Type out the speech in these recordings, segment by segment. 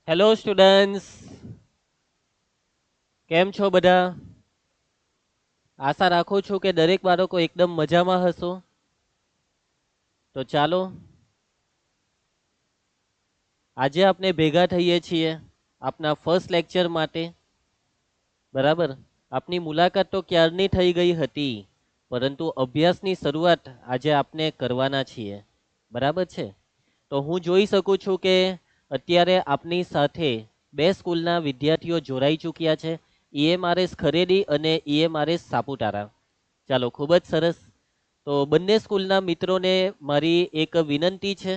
Hello students, કેમ છો બધા? આશા રાખું છું કે દરેક બાળકો એકદમ મજામાં હશો. તો ચાલો આજે આપણે ભેગા થઈએ છીએ આપના ફર્સ્ટ લેક્ચર માટે. બરાબર, આપની મુલાકાત તો ક્યારની થઈ ગઈ હતી, પરંતુ અભ્યાસની શરૂઆત આજે આપણે કરવાના છીએ. બરાબર છે. તો હું જોઈ શકું છું કે અત્યારે આપની સાથે બે સ્કૂલના વિદ્યાર્થીઓ જોડાઈ ચૂક્યા છે, ઈએમઆરએસ ખરેડી અને ઈએમઆરએસ સાપુતારા. ચાલો, ખૂબ જ સરસ. તો બંને સ્કૂલના મિત્રોને મારી એક વિનંતી છે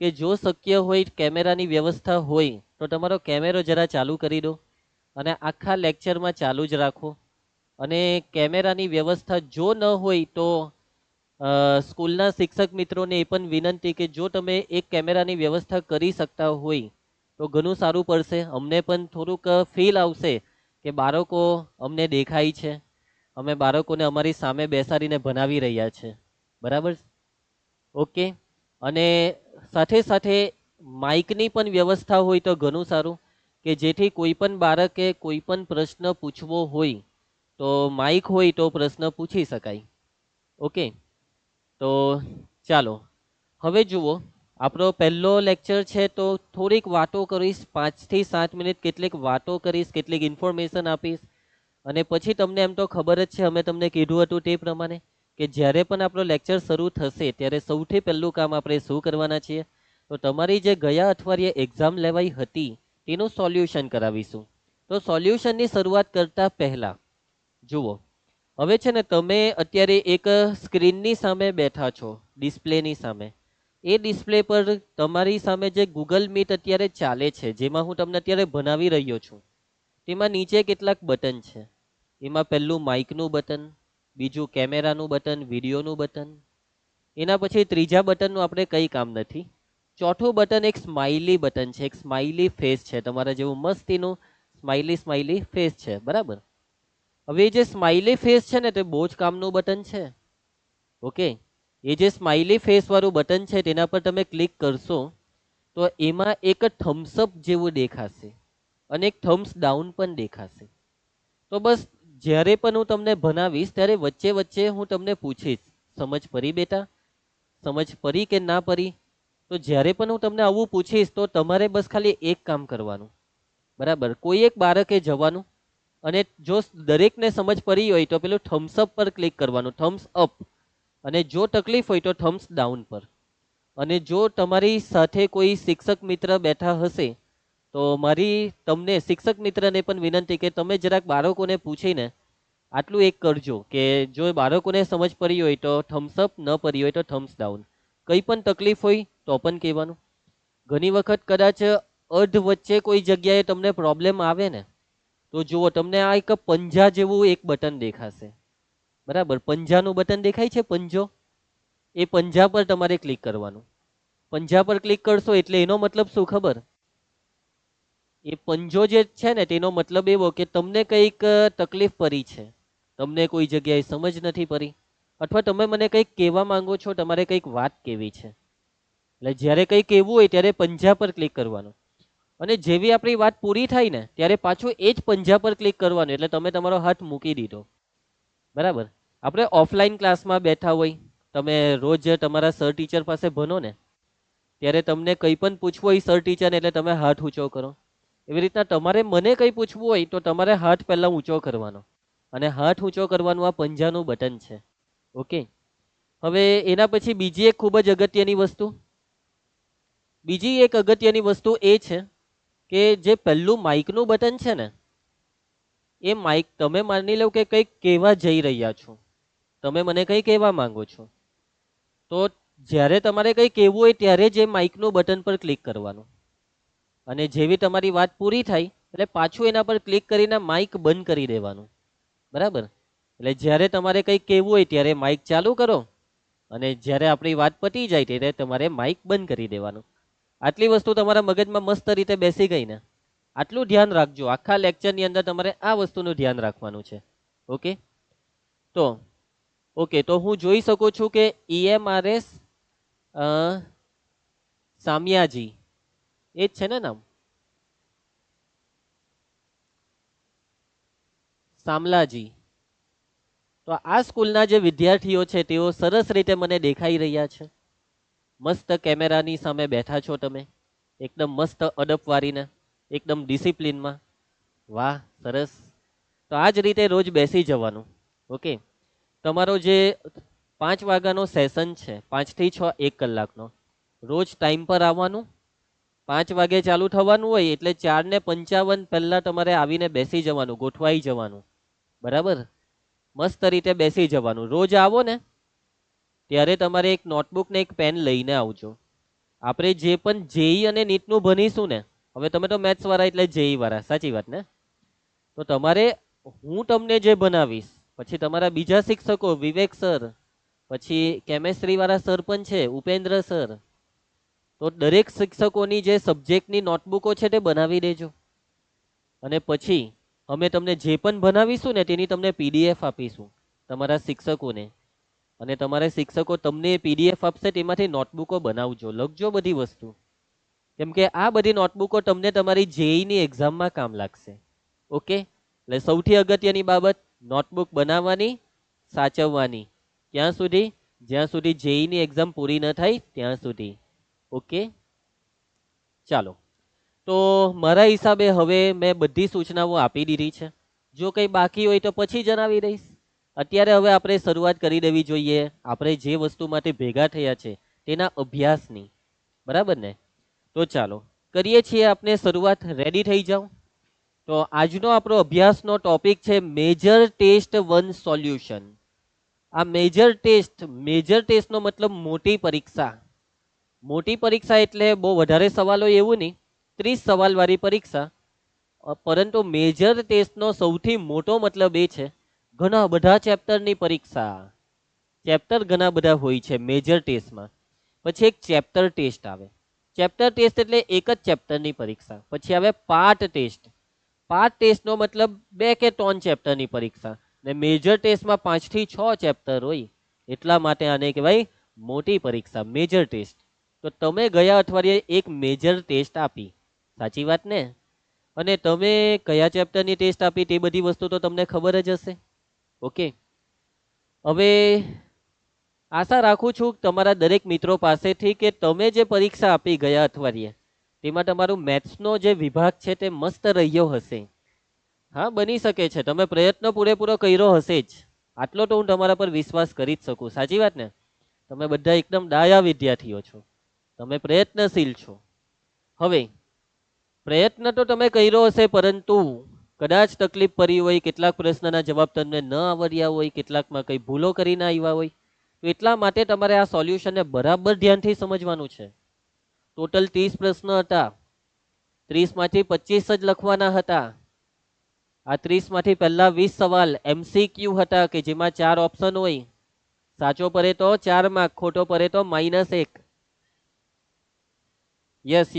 કે જો શક્ય હોય કેમેરાની વ્યવસ્થા હોય તો તમારો કેમેરો જરા ચાલુ કરી દો અને આખા લેક્ચરમાં ચાલુ જ રાખો. અને કેમેરાની વ્યવસ્થા જો ન હોય તો સ્કૂલના શિક્ષક મિત્રોને એ પણ વિનંતી કે જો તમે એક કેમેરાની વ્યવસ્થા કરી શકતા હોય તો ઘણું સારું પડશે. અમને પણ થોડુંક ફીલ આવશે કે બાળકો અમને દેખાય છે, અમે બાળકોને અમારી સામે બેસાડીને ભણાવી રહ્યા છે. બરાબર, ઓકે. અને સાથે સાથે માઇકની પણ વ્યવસ્થા હોય તો ઘણું સારું, કે જેથી કોઈ પણ બાળકે કોઈ પણ પ્રશ્ન પૂછવો હોય તો માઇક હોય તો પ્રશ્ન પૂછી શકાય. ઓકે, તો ચાલો હવે જુઓ, આપણો પહેલો લેક્ચર છે તો થોડીક વાતો કરીશ, 5 થી 7 મિનિટ કેટલીક વાતો કરીશ, કેટલીક ઇન્ફોર્મેશન આપીશ. અને પછી તમને એમ તો ખબર જ છે, અમે તમને કીધું હતું તે પ્રમાણે કે જ્યારે પણ આપણો લેક્ચર શરૂ થશે ત્યારે સૌથી પહેલું કામ આપણે શું કરવાના છીએ, તો તમારી જે ગયા અઠવાડિયે એક્ઝામ લેવાઈ હતી તેનું સોલ્યુશન કરાવીશું. તો સોલ્યુશનની શરૂઆત કરતા પહેલા જુઓ, હવે છે ને તમે અત્યારે એક સ્ક્રીનની સામે બેઠા છો, ડિસ્પ્લેની સામે. એ ડિસ્પ્લે પર તમારી સામે જે ગૂગલ મીટ અત્યારે ચાલે છે, જેમાં હું તમને અત્યારે ભણાવી રહ્યો છું, તેમાં નીચે કેટલાક બટન છે. એમાં પહેલું માઇકનું બટન, બીજું કેમેરાનું બટન, વિડીયોનું બટન. એના પછી ત્રીજા બટનનું આપણે કંઈ કામ નથી. ચોથું બટન એક સ્માઇલી બટન છે, એક સ્માઇલી ફેસ છે, તમારા જેવું મસ્તીનું સ્માઇલી સ્માઇલી ફેસ છે. બરાબર, હવે જે સ્માઇલી ફેસ છે ને તે બહુ જ કામનું બટન છે. ઓકે, એ જે સ્માઇલી ફેસ વાળું બટન છે તેના પર તમે ક્લિક કરશો તો એમાં એક થમ્સઅપ જેવું દેખાશે અને એક થમ્સ ડાઉન પણ દેખાશે. તો બસ જ્યારે પણ હું તમને ભણાવીશ ત્યારે વચ્ચે વચ્ચે હું તમને પૂછીશ, સમજ પડી બેટા, સમજ પડી કે ના પડી? તો જ્યારે પણ હું તમને આવું પૂછીશ તો તમારે બસ ખાલી એક કામ કરવાનું. બરાબર, કોઈ એક બાળકે જવાનું અને જો દરેકને સમજ પડી હોય તો પેલું થમ્સઅપ પર ક્લિક કરવાનું, થમ્સ અપ. અને જો તકલીફ હોય તો થમ્સ ડાઉન પર. અને જો તમારી સાથે કોઈ શિક્ષક મિત્ર બેઠા હશે તો મારી તમને શિક્ષક મિત્રને પણ વિનંતી કે તમે જરાક બાળકોને પૂછીને આટલું એક કરજો કે જો બાળકોને સમજ પડી હોય તો થમ્સ અપ, ન પડી હોય તો થમ્સ ડાઉન. કંઈ પણ તકલીફ હોય તો પણ કહેવાનું. ઘણી વખત કદાચ અર્ધ વચ્ચે કોઈ જગ્યાએ તમને પ્રોબ્લેમ આવે ને તો જુઓ, તમને આ એક પંજા જેવું એક બટન દેખાશે. બરાબર, પંજાનું બટન દેખાય છે, પંજો. એ પંજા પર તમારે ક્લિક કરવાનું. પંજા પર ક્લિક કરશો એટલે એનો મતલબ શું ખબર? એ પંજો જે છે ને તેનો મતલબ એવો કે તમને કંઈક તકલીફ પડી છે, તમને કોઈ જગ્યાએ સમજ નથી પડી, અથવા તમે મને કંઈક કહેવા માંગો છો, તમારે કંઈક વાત કહેવી છે. એટલે જ્યારે કંઈ કહેવું હોય ત્યારે પંજા પર ક્લિક કરવાનું. અને જેવી આપણી વાત પૂરી થાય ને ત્યારે પાછું એ જ પંજા પર ક્લિક કરવાનું, એટલે તમે તમારો હાથ મૂકી દીધો. બરાબર, આપણે ઓફલાઈન ક્લાસમાં બેઠા હોય, તમે રોજ તમારા સર ટીચર પાસે ભણો ને ત્યારે તમને કંઈ પણ પૂછવું હોય સર ટીચરને એટલે તમે હાથ ઊંચો કરો. એવી રીતના તમારે મને કંઈ પૂછવું હોય તો તમારે હાથ પહેલા ઊંચો કરવાનો, અને હાથ ઊંચો કરવાનું આ પંજાનું બટન છે. ઓકે, હવે એના પછી બીજી એક ખૂબ જ અગત્યની વસ્તુ, બીજી એક અગત્યની વસ્તુ એ છે કે જે પહેલું માઇકનું બટન છે ને, એ માઇક તમે માની લો કે કંઈક કહેવા જઈ રહ્યા છો, તમે મને કંઈ કહેવા માંગો છો, તો જ્યારે તમારે કંઈ કહેવું હોય ત્યારે જ એ માઇકનું બટન પર ક્લિક કરવાનું. અને જેવી તમારી વાત પૂરી થાય એટલે પાછું એના પર ક્લિક કરીને માઇક બંધ કરી દેવાનું. બરાબર, એટલે જ્યારે તમારે કંઈક કહેવું હોય ત્યારે માઇક ચાલુ કરો અને જ્યારે આપણી વાત પતી જાય ત્યારે તમારે માઇક બંધ કરી દેવાનું. આટલી વસ્તુ તમારા મગજમાં મસ્ત રીતે બેસી ગઈ ને? આટલું ધ્યાન રાખજો, આખા લેક્ચરની અંદર તમારે આ વસ્તુનું ધ્યાન રાખવાનું છે. ઓકે, તો ઓકે, તો હું જોઈ શકું છું કે ઈએમઆરએસ સામિયાજી એ જ છે ને નામ? શામલાજી. તો આ સ્કૂલના જે વિદ્યાર્થીઓ છે તેઓ સરસ રીતે મને દેખાઈ રહ્યા છે. મસ્ત કેમેરાની સામે બેઠા છો તમે, એકદમ મસ્ત અડપ વાળીને, એકદમ ડિસિપ્લિનમાં. વાહ, સરસ. તો આ જ રીતે રોજ બેસી જવાનું. ઓકે, તમારો જે 5 વાગ્યાનો સેશન છે, 5 થી 6 1 કલાકનો, રોજ ટાઈમ પર આવવાનું. 5 વાગે ચાલુ થવાનું હોય એટલે 4:55 પહેલા તમારે આવીને બેસી જવાનું, ગોઠવાઈ જવાનું. બરાબર, મસ્ત રીતે બેસી જવાનું. રોજ આવો ને ત્યારે તમારે એક નોટબુક ને એક પેન લઈને આવજો. આપણે જે પણ જેઈ અને નીટનું ભણીશું ને, હવે તમે તો મેથ્સ વાળા એટલે જેઈ વાળા, સાચી વાત ને? તો તમારે, હું તમને જે ભણાવીશ, પછી તમારા બીજા શિક્ષકો વિવેક સર, પછી કેમેસ્ટ્રી વાળા સર પણ છે ઉપેન્દ્ર સર, તો દરેક શિક્ષકોની જે સબ્જેક્ટની નોટબુકો છે તે બનાવી દેજો. અને પછી અમે તમને જે પણ ભણાવીશું ને તેની તમને પીડીએફ આપીશું તમારા શિક્ષકોને. અને તમારા શિક્ષકો તમને પીડીએફ આપશે, તેમાંથી નોટબુકો બનાવજો, લખજો બધી વસ્તુ. કેમ કે આ બધી નોટબુકો તમને તમારી જેઈની એક્ઝામમાં કામ લાગશે. ઓકે, એટલે સૌથી અગત્યની બાબત નોટબુક બનાવવાની, સાચવવાની. ક્યાં સુધી? જ્યાં સુધી જેઈની એક્ઝામ પૂરી ન થાય ત્યાં સુધી. ઓકે, ચાલો. તો મારા હિસાબે હવે મેં બધી સૂચનાઓ આપી દીધી છે. જો કંઈ બાકી હોય તો પછી જણાવી દઈશ. અત્યારે હવે આપણે શરૂઆત કરી દેવી જોઈએ આપણે જે વસ્તુ માટે ભેગા થયા છે તેના અભ્યાસની. બરાબર ને? તો ચાલો કરીએ છીએ આપણે શરૂઆત. રેડી થઈ જાઓ. તો આજનો આપણો અભ્યાસનો ટોપિક છે મેજર ટેસ્ટ 1 સોલ્યુશન. આ મેજર ટેસ્ટનો મતલબ મોટી પરીક્ષા. મોટી પરીક્ષા એટલે બહુ વધારે સવાલો એવું નહીં, 30 સવાલ વાળી પરીક્ષા. પરંતુ મેજર ટેસ્ટનો સૌથી મોટો મતલબ એ છે ઘણા બધા ચેપ્ટરની પરીક્ષા. ચેપ્ટર ઘણા બધા હોય છે મેજર ટેસ્ટમાં. પછી એક ચેપ્ટર ટેસ્ટ આવે. ચેપ્ટર ટેસ્ટ એટલે એક જ ચેપ્ટરની પરીક્ષા. પછી આવે પાર્ટ ટેસ્ટ. પાર્ટ ટેસ્ટનો મતલબ 2 કે 3 ચેપ્ટરની પરીક્ષા. ને મેજર ટેસ્ટમાં 5 થી 6 ચેપ્ટર હોય, એટલા માટે આને કહેવાય મોટી પરીક્ષા, મેજર ટેસ્ટ. તો તમે ગયા અઠવાડિયે એક મેજર ટેસ્ટ આપી, સાચી વાત ને? અને તમે કયા ચેપ્ટરની ટેસ્ટ આપી તે બધી વસ્તુ તો તમને ખબર જ હશે. ઓકે, હવે આશા રાખું છું તમારા દરેક મિત્રો પાસેથી કે તમે જે પરીક્ષા આપી ગયા અઠવાડિયે તેમાં તમારું મેથ્સનો જે વિભાગ છે તે મસ્ત રહ્યો હશે. હા, બની શકે છે તમે પ્રયત્ન પૂરેપૂરો કર્યો હશે જ. આટલો તો હું તમારા પર વિશ્વાસ કરી જ શકું. સાચી વાત ને? તમે બધા એકદમ ડાયા વિદ્યાર્થીઓ છો, તમે પ્રયત્નશીલ છો. હવે પ્રયત્ન તો તમે કર્યો હશે, પરંતુ કદાચ તકલીફ પડી હોય, કેટલાક પ્રશ્નના જવાબ તમને ન આવડ્યા હોય, કેટલાકમાં કંઈ ભૂલો કરીને આવ્યા હોય, તો એટલા માટે તમારે આ સોલ્યુશનને બરાબર ધ્યાનથી સમજવાનું છે. ટોટલ 30 પ્રશ્ન હતા, 30 માંથી 25 જ લખવાના હતા. આ 30 માંથી પહેલા 20 સવાલ MCQ હતા કે જેમાં 4 ઓપ્શન હોય. સાચો પડે તો 4 માર્ક, ખોટો પડે તો -1. યસ.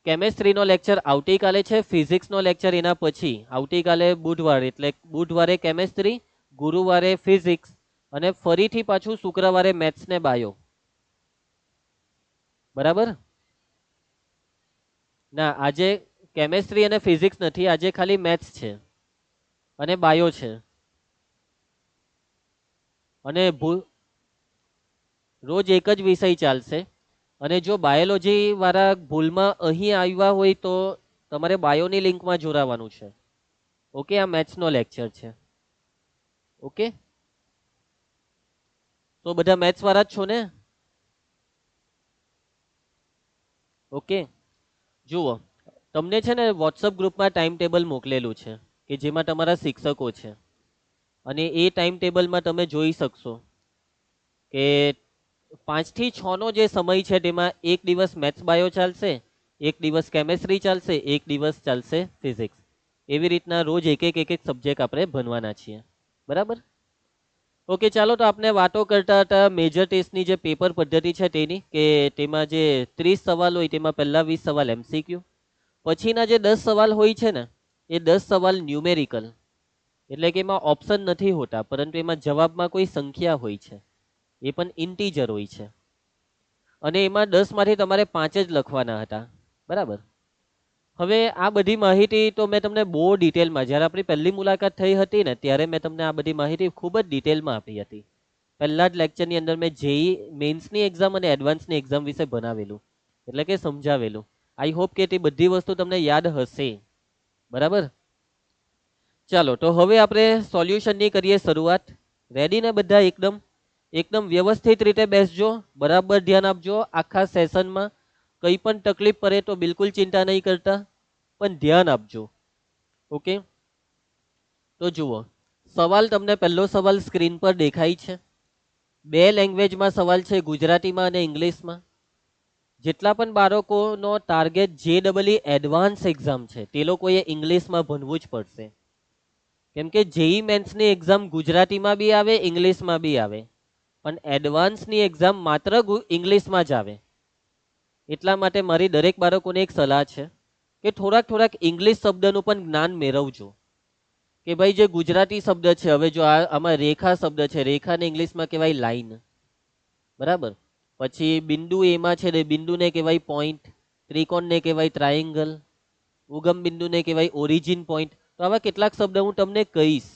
કેમેસ્ટ્રીનો લેક્ચર આવતીકાલે છે, ફિઝિક્સનો લેક્ચર એના પછી. આવતીકાલે બુધવાર, એટલે બુધવારે કેમેસ્ટ્રી, ગુરુવારે ફિઝિક્સ, અને ફરીથી પાછું શુક્રવારે મેથ્સ ને બાયો. બરાબર? ના, આજે કેમેસ્ટ્રી અને ફિઝિક્સ નથી, આજે ખાલી મેથ્સ છે અને બાયો છે. અને રોજ એક જ વિષય ચાલશે. અને જો બાયોલોજી વાળા ભૂલમાં અહીં આવ્યા હોય તો તમારે બાયોની લિંકમાં જોડાવાનું છે. ઓકે, આ મેથ્સનો લેક્ચર છે. ઓકે, તો બધા મેથ્સ વાળા જ છો ને? ઓકે, જુઓ, તમને છે ને વોટ્સઅપ ગ્રુપમાં ટાઈમ ટેબલ મોકલેલું છે કે જેમાં તમારા શિક્ષકો છે. અને એ ટાઈમ ટેબલમાં તમે જોઈ શકશો કે 5 થી 6 નો જે સમય છે તેમાં એક દિવસ મેથ્સ બાયો ચાલશે, એક દિવસ કેમેસ્ટ્રી ચાલશે, એક દિવસ ચાલશે ફિઝિક્સ. એવી રીતના રોજ એક એક સબ્જેક્ટ આપણે ભણવાના છીએ. બરાબર? ઓકે, ચાલો. તો આપણે વાતો કરતા હતા મેજર ટેસ્ટની જે પેપર પદ્ધતિ છે તેની, કે તેમાં જે 30 સવાલ હોય તેમાં પહેલા 20 સવાલ MCQ, પછીના જે 10 સવાલ હોય છે ને એ 10 સવાલ ન્યુમેરિકલ, એટલે કે એમાં ઓપ્શન નથી હોતા, પરંતુ એમાં જવાબમાં કોઈ સંખ્યા હોય છે, એ પણ ઇન્ટીજર હોય છે. અને એમાં 10 માંથી તમારે 5 જ લખવાના હતા. બરાબર? હવે આ બધી માહિતી તો મેં તમને બહુ ડિટેલમાં, જ્યારે આપણી પહેલી મુલાકાત થઈ હતી ને ત્યારે મેં તમને આ બધી માહિતી ખૂબ જ ડિટેલમાં આપી હતી. પહેલા જ લેક્ચરની અંદર મેં જેઈ મેન્સની એક્ઝામ અને એડવાન્સની એક્ઝામ વિશે ભણાવેલું, એટલે કે સમજાવેલું. આઈ હોપ કે તે બધી વસ્તુ તમને યાદ હશે. બરાબર, ચાલો તો હવે આપણે સોલ્યુશનની કરીએ શરૂઆત. રેડી ને બધા? એકદમ એકદમ વ્યવસ્થિત રીતે બેસજો, બરાબર ધ્યાન આપજો. આખા સેશનમાં કંઈ પણ તકલીફ પડે તો બિલકુલ ચિંતા નહીં કરતા, પણ ધ્યાન આપજો. ઓકે, તો જુઓ, સવાલ તમને પહેલો સવાલ સ્ક્રીન પર દેખાય છે. બે લેંગ્વેજમાં સવાલ છે, ગુજરાતીમાં અને ઇંગ્લિશમાં. જેટલા પણ બાળકોનો ટાર્ગેટ JEE એડવાન્સ એક્ઝામ છે તે લોકોએ ઇંગ્લિશમાં ભણવું જ પડશે. કેમ કે જેઈ મેન્સની એક્ઝામ ગુજરાતીમાં બી આવે, ઇંગ્લિશમાં બી આવે, પણ એડવાન્સની એક્ઝામ માત્ર ઇંગ્લિશમાં જ આવે. એટલા માટે મારી દરેક બાળકોને એક સલાહ છે કે થોડાક ઇંગ્લિશ શબ્દનું પણ જ્ઞાન મેળવજો. કે ભાઈ જે ગુજરાતી શબ્દ છે, હવે જો આમાં રેખા શબ્દ છે, રેખાને ઇંગ્લિશમાં કહેવાય લાઈન. બરાબર, પછી બિંદુ એમાં છે ને બિંદુને કહેવાય પોઈન્ટ, ત્રિકોણને કહેવાય ટ્રાયેંગલ, ઉગમ બિંદુને કહેવાય ઓરિજિન પોઈન્ટ. તો આવા કેટલાક શબ્દ હું તમને કહીશ.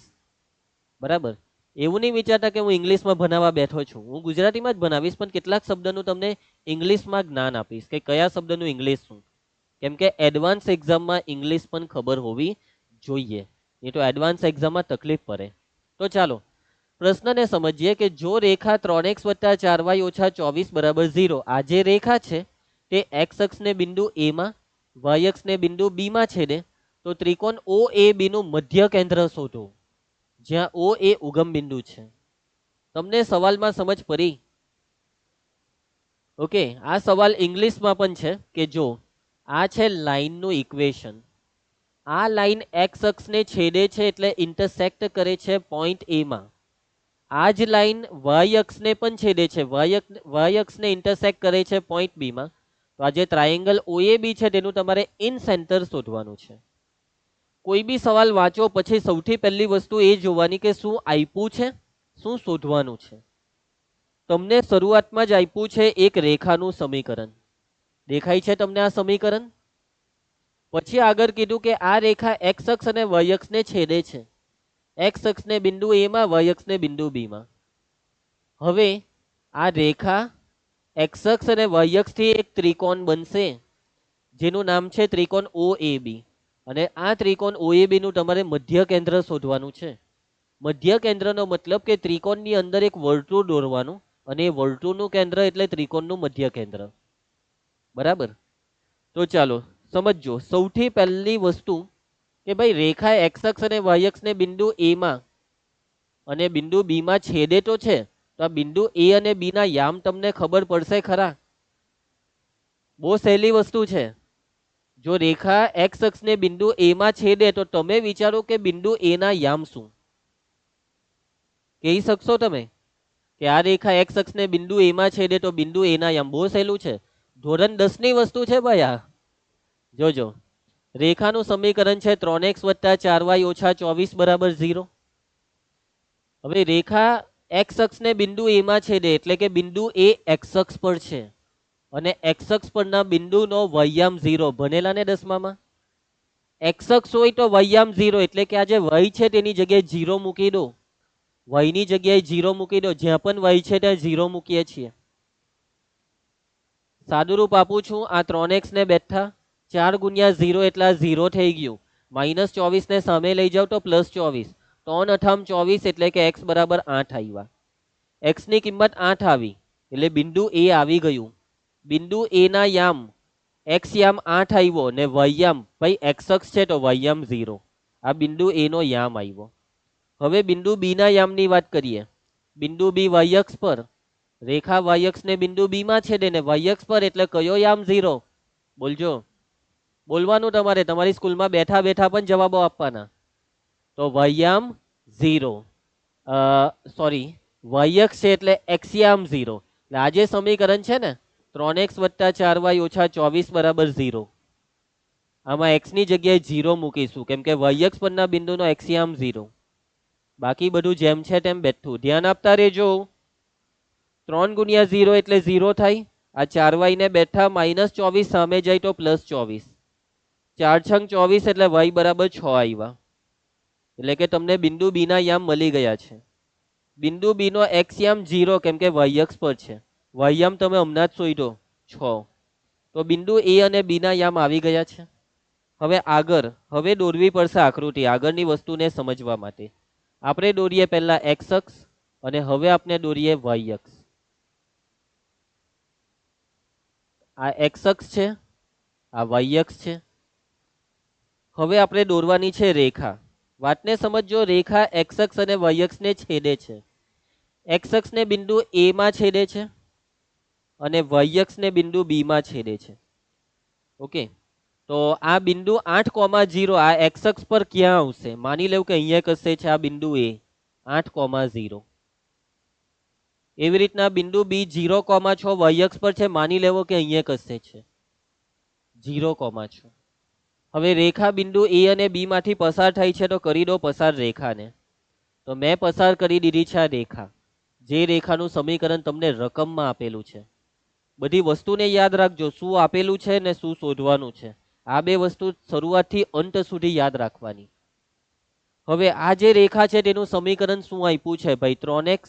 બરાબર, એવું નહીં વિચારતા કે હું ઇંગ્લિશમાં ભણાવવા બેઠો છું, હું ગુજરાતીમાં જ ભણાવીશ, પણ કેટલાક શબ્દનું તમને ઇંગ્લિશમાં જ્ઞાન આપીશ કે કયા શબ્દનું ઇંગ્લિશ શું. કેમ કે એડવાન્સ એક્ઝામમાં ઇંગ્લિશ પણ ખબર હોવી જોઈએ, નહીં તો એડવાન્સ એક્ઝામમાં તકલીફ પડે. તો ચાલો પ્રશ્નને સમજીએ કે જો રેખા 3x + 4y - 24 = 0, આ જે રેખા છે તે x અક્ષને બિંદુ A માં, y અક્ષને બિંદુ B માં છેદે, તો ત્રિકોણ OAB નું મધ્ય કેન્દ્ર શોધો, જ્યાં O એ ઉગમ બિંદુ છે. તમને સવાલમાં સમજ પડી? ઓકે, આ સવાલ ઇંગ્લિશમાં પણ છે કે જો આ છે લાઈનનું ઇક્વેશન, આ લાઈન x અક્ષને છેદે છે એટલે ઇન્ટરસેક્ટ કરે છે પોઈન્ટ A માં. આ જ લાઈન y અક્ષને પણ છેદે છે, y અક્ષને ઇન્ટરસેક્ટ કરે છે પોઈન્ટ B માં. તો આ જે ટ્રાયેંગલ OAB છે તેનું તમારે ઇન સેન્ટર શોધવાનું છે. કોઈ બી સવાલ વાંચો પછી સૌથી પહેલી વસ્તુ એ જોવાની કે શું આપ્યું છે, શું શોધવાનું છે. તમને શરૂઆતમાં જ આપ્યું છે એક રેખાનું સમીકરણ, દેખાય છે તમને આ સમીકરણ? પછી આગળ કીધું કે આ રેખા x અક્ષ અને y અક્ષને છેદે છે, x અક્ષને બિંદુ A માં, y અક્ષને બિંદુ B માં. હવે આ રેખા x અક્ષ અને y અક્ષથી એક ત્રિકોણ બનશે જેનું નામ છે ત્રિકોણ OAB, અને આ ત્રિકોણ OAB નું તમારે મધ્ય કેન્દ્ર શોધવાનું છે. મધ્ય કેન્દ્રનો મતલબ કે ત્રિકોણની અંદર એક વર્તુળ દોરવાનું, અને એ વર્તુળનું કેન્દ્ર એટલે ત્રિકોણનું મધ્ય કેન્દ્ર. બરાબર, તો ચાલો સમજો. સૌથી પહેલી વસ્તુ કે ભાઈ રેખા x અક્ષ અને y અક્ષને બિંદુ A માં અને બિંદુ B માં છેદે તો છે, તો આ બિંદુ A અને B ના યામ તમને ખબર પડશે ખરા? બહુ સહેલી વસ્તુ છે. જો રેખા x અક્ષને બિંદુ A માં છેદે તો તમે વિચારો કે બિંદુ A ના યામ શું કહી શકશો તમે? કે આ રેખા x અક્ષને બિંદુ A માં છેદે તો બિંદુ A ના યામ. બહુ સહેલું છે, ધોરણ 10 ની વસ્તુ છે ભાઈ આ. જોજો, રેખાનું સમીકરણ છે 3x + 4y - 24 = 0. હવે રેખા x અક્ષને બિંદુ A માં છેદે એટલે કે બિંદુ A x અક્ષ પર છે, અને x અક્ષ પરના બિંદુનો વય્યામ 0. ભણેલા ને 10મામાં? x અક્ષ હોય તો વય્યામ 0, એટલે કે આ જે y છે તેની જગ્યાએ 0 મૂકી દો. y ની જગ્યાએ 0 મૂકી દો, જ્યાં પણ y છે ત્યાં 0 મૂકીએ છીએ. સાદુરૂપ આપું છું, આ 3x ને બેઠા 4 × 0 એટલે 0 થઈ ગયું. -24 ને સામે લઈ જાવ તો +24, 3 × 8 = 24, એટલે કે x = 8 આવ્યા. x ની કિંમત 8 આવી એટલે બિંદુ A આવી ગયું. બિંદુ A ના યામ x યામ 8 આવ્યો ને y યામ, ભાઈ x અક્ષ છે તો y યામ 0. આ બિંદુ A નો યામ આવ્યો. હવે બિંદુ B ના યામની વાત કરીએ. બિંદુ B y અક્ષ પર, રેખા y અક્ષને બિંદુ B માં છેદે ને y અક્ષ પર, એટલે કયો યામ 0? બોલજો, બોલવાનું તમારે, તમારી સ્કૂલમાં બેઠા બેઠા પણ જવાબો આપવાના. તો y યામ 0, સોરી y અક્ષ છે એટલે x યામ 0. એટલે આ જે સમીકરણ છે ને 3x + 4y - 24 = 0, આમાં x ની જગ્યાએ 0 મૂકીશું કેમ કે y અક્ષ પરના બિંદુનો x યામ 0. બાકી બધું જેમ છે તેમ બેઠું. ધ્યાન આપતા રહેજો. 3 × 0 એટલે 0 થાય. આ 4y ને બેઠા -24 સામે જાય તો +24. 4 છંગ 24 એટલે y બરાબર 6 આવ્યા. એટલે કે તમને બિંદુ બી ના યામ મળી ગયા છે. બિંદુ બી નો એક્સ યામ 0 કેમ કે y અક્ષ પર છે. y યામ તમે હમણાં જ શોધ્યો 6. તો બિંદુ એ અને બી ના યામ આવી ગયા છે. હવે દોરવી પડશે આકૃતિ આગળની વસ્તુને સમજવા માટે. આપણે દોરીએ પહેલા એક્સ અક્ષ અને હવે આપણે દોરીએ વાય અક્ષ. આ એક્સ અક્ષ છે, આ વાય અક્ષ છે. હવે આપણે દોરવાની છે રેખા. વાતને સમજો, રેખા એક્સ અક્ષ અને વાય અક્ષને છેદે છે. એક્સ અક્ષને બિંદુ એ માં છેદે છે અને વાય અક્ષને બિંદુ બી માં છેદે છે. ઓકે, તો આ બિંદુ 8,0 આ એક્સ અક્ષ પર ક્યાં આવશે? માની લેવું કે અહીંયા કશે છે આ બિંદુ એ 8,0. એવી રીતના બિંદુ બી 0,6 વાય અક્ષ પર છે, માની લેવો કે અહીંયા કશે છે 0,6. હવે રેખા બિંદુ એ અને બી માંથી પસાર થાય છે, તો કરી દો પસાર રેખાને. તો મેં પસાર કરી દીધી છે આ રેખા. જે રેખાનું સમીકરણ તમને રકમમાં આપેલું છે. બધી વસ્તુને યાદ રાખજો, શું આપેલું છે ને શું શોધવાનું છે. આ બે વસ્તુ શરૂઆતથી અંત સુધી યાદ રાખવાની. હવે આ જે રેખા છે તેનું સમીકરણ શું આપ્યું છે ભાઈ? 3x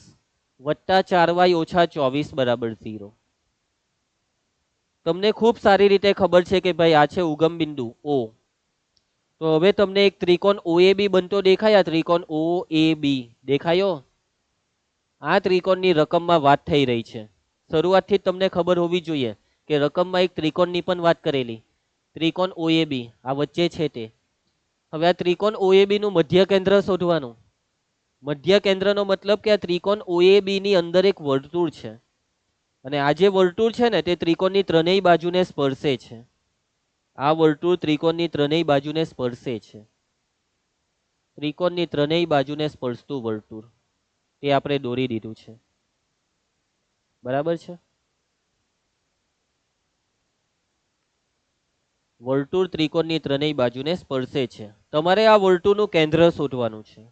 વત્તા 4y ઓછા 24 બરાબર 0. તમને ખૂબ સારી રીતે ખબર છે કે ભાઈ આ છે ઉગમ બિંદુ O. તો હવે તમને એક ત્રિકોણ OAB બનતો દેખાય? આ ત્રિકોણ OAB દેખાયો? આ ત્રિકોણની રકમમાં વાત થઈ રહી છે. શરૂઆતથી તમને ખબર હોવી જોઈએ કે રકમમાં એક ત્રિકોણની પણ વાત કરેલી. ત્રિકોણ OAB આ વચ્ચે છે તે. હવે આ ત્રિકોણ OAB નું મધ્ય કેન્દ્ર શોધવાનું. મધ્ય કેન્દ્રનો મતલબ કે આ ત્રિકોણ OAB ની અંદર એક વર્તુળ છે અને આ જે વર્તુળ છે ને તે ત્રિકોણની ત્રણેય બાજુને સ્પર્શે છે. આ વર્તુળ ત્રિકોણની ત્રણેય બાજુને સ્પર્શે છે. ત્રિકોણની ત્રણેય બાજુને સ્પર્શતું વર્તુળ તે આપણે દોરી દીધું છે. બરાબર છે? વર્તુળ ત્રિકોણની ત્રણેય બાજુને સ્પર્શે છે. તમારે આ વર્તુળનું કેન્દ્ર શોધવાનું છે.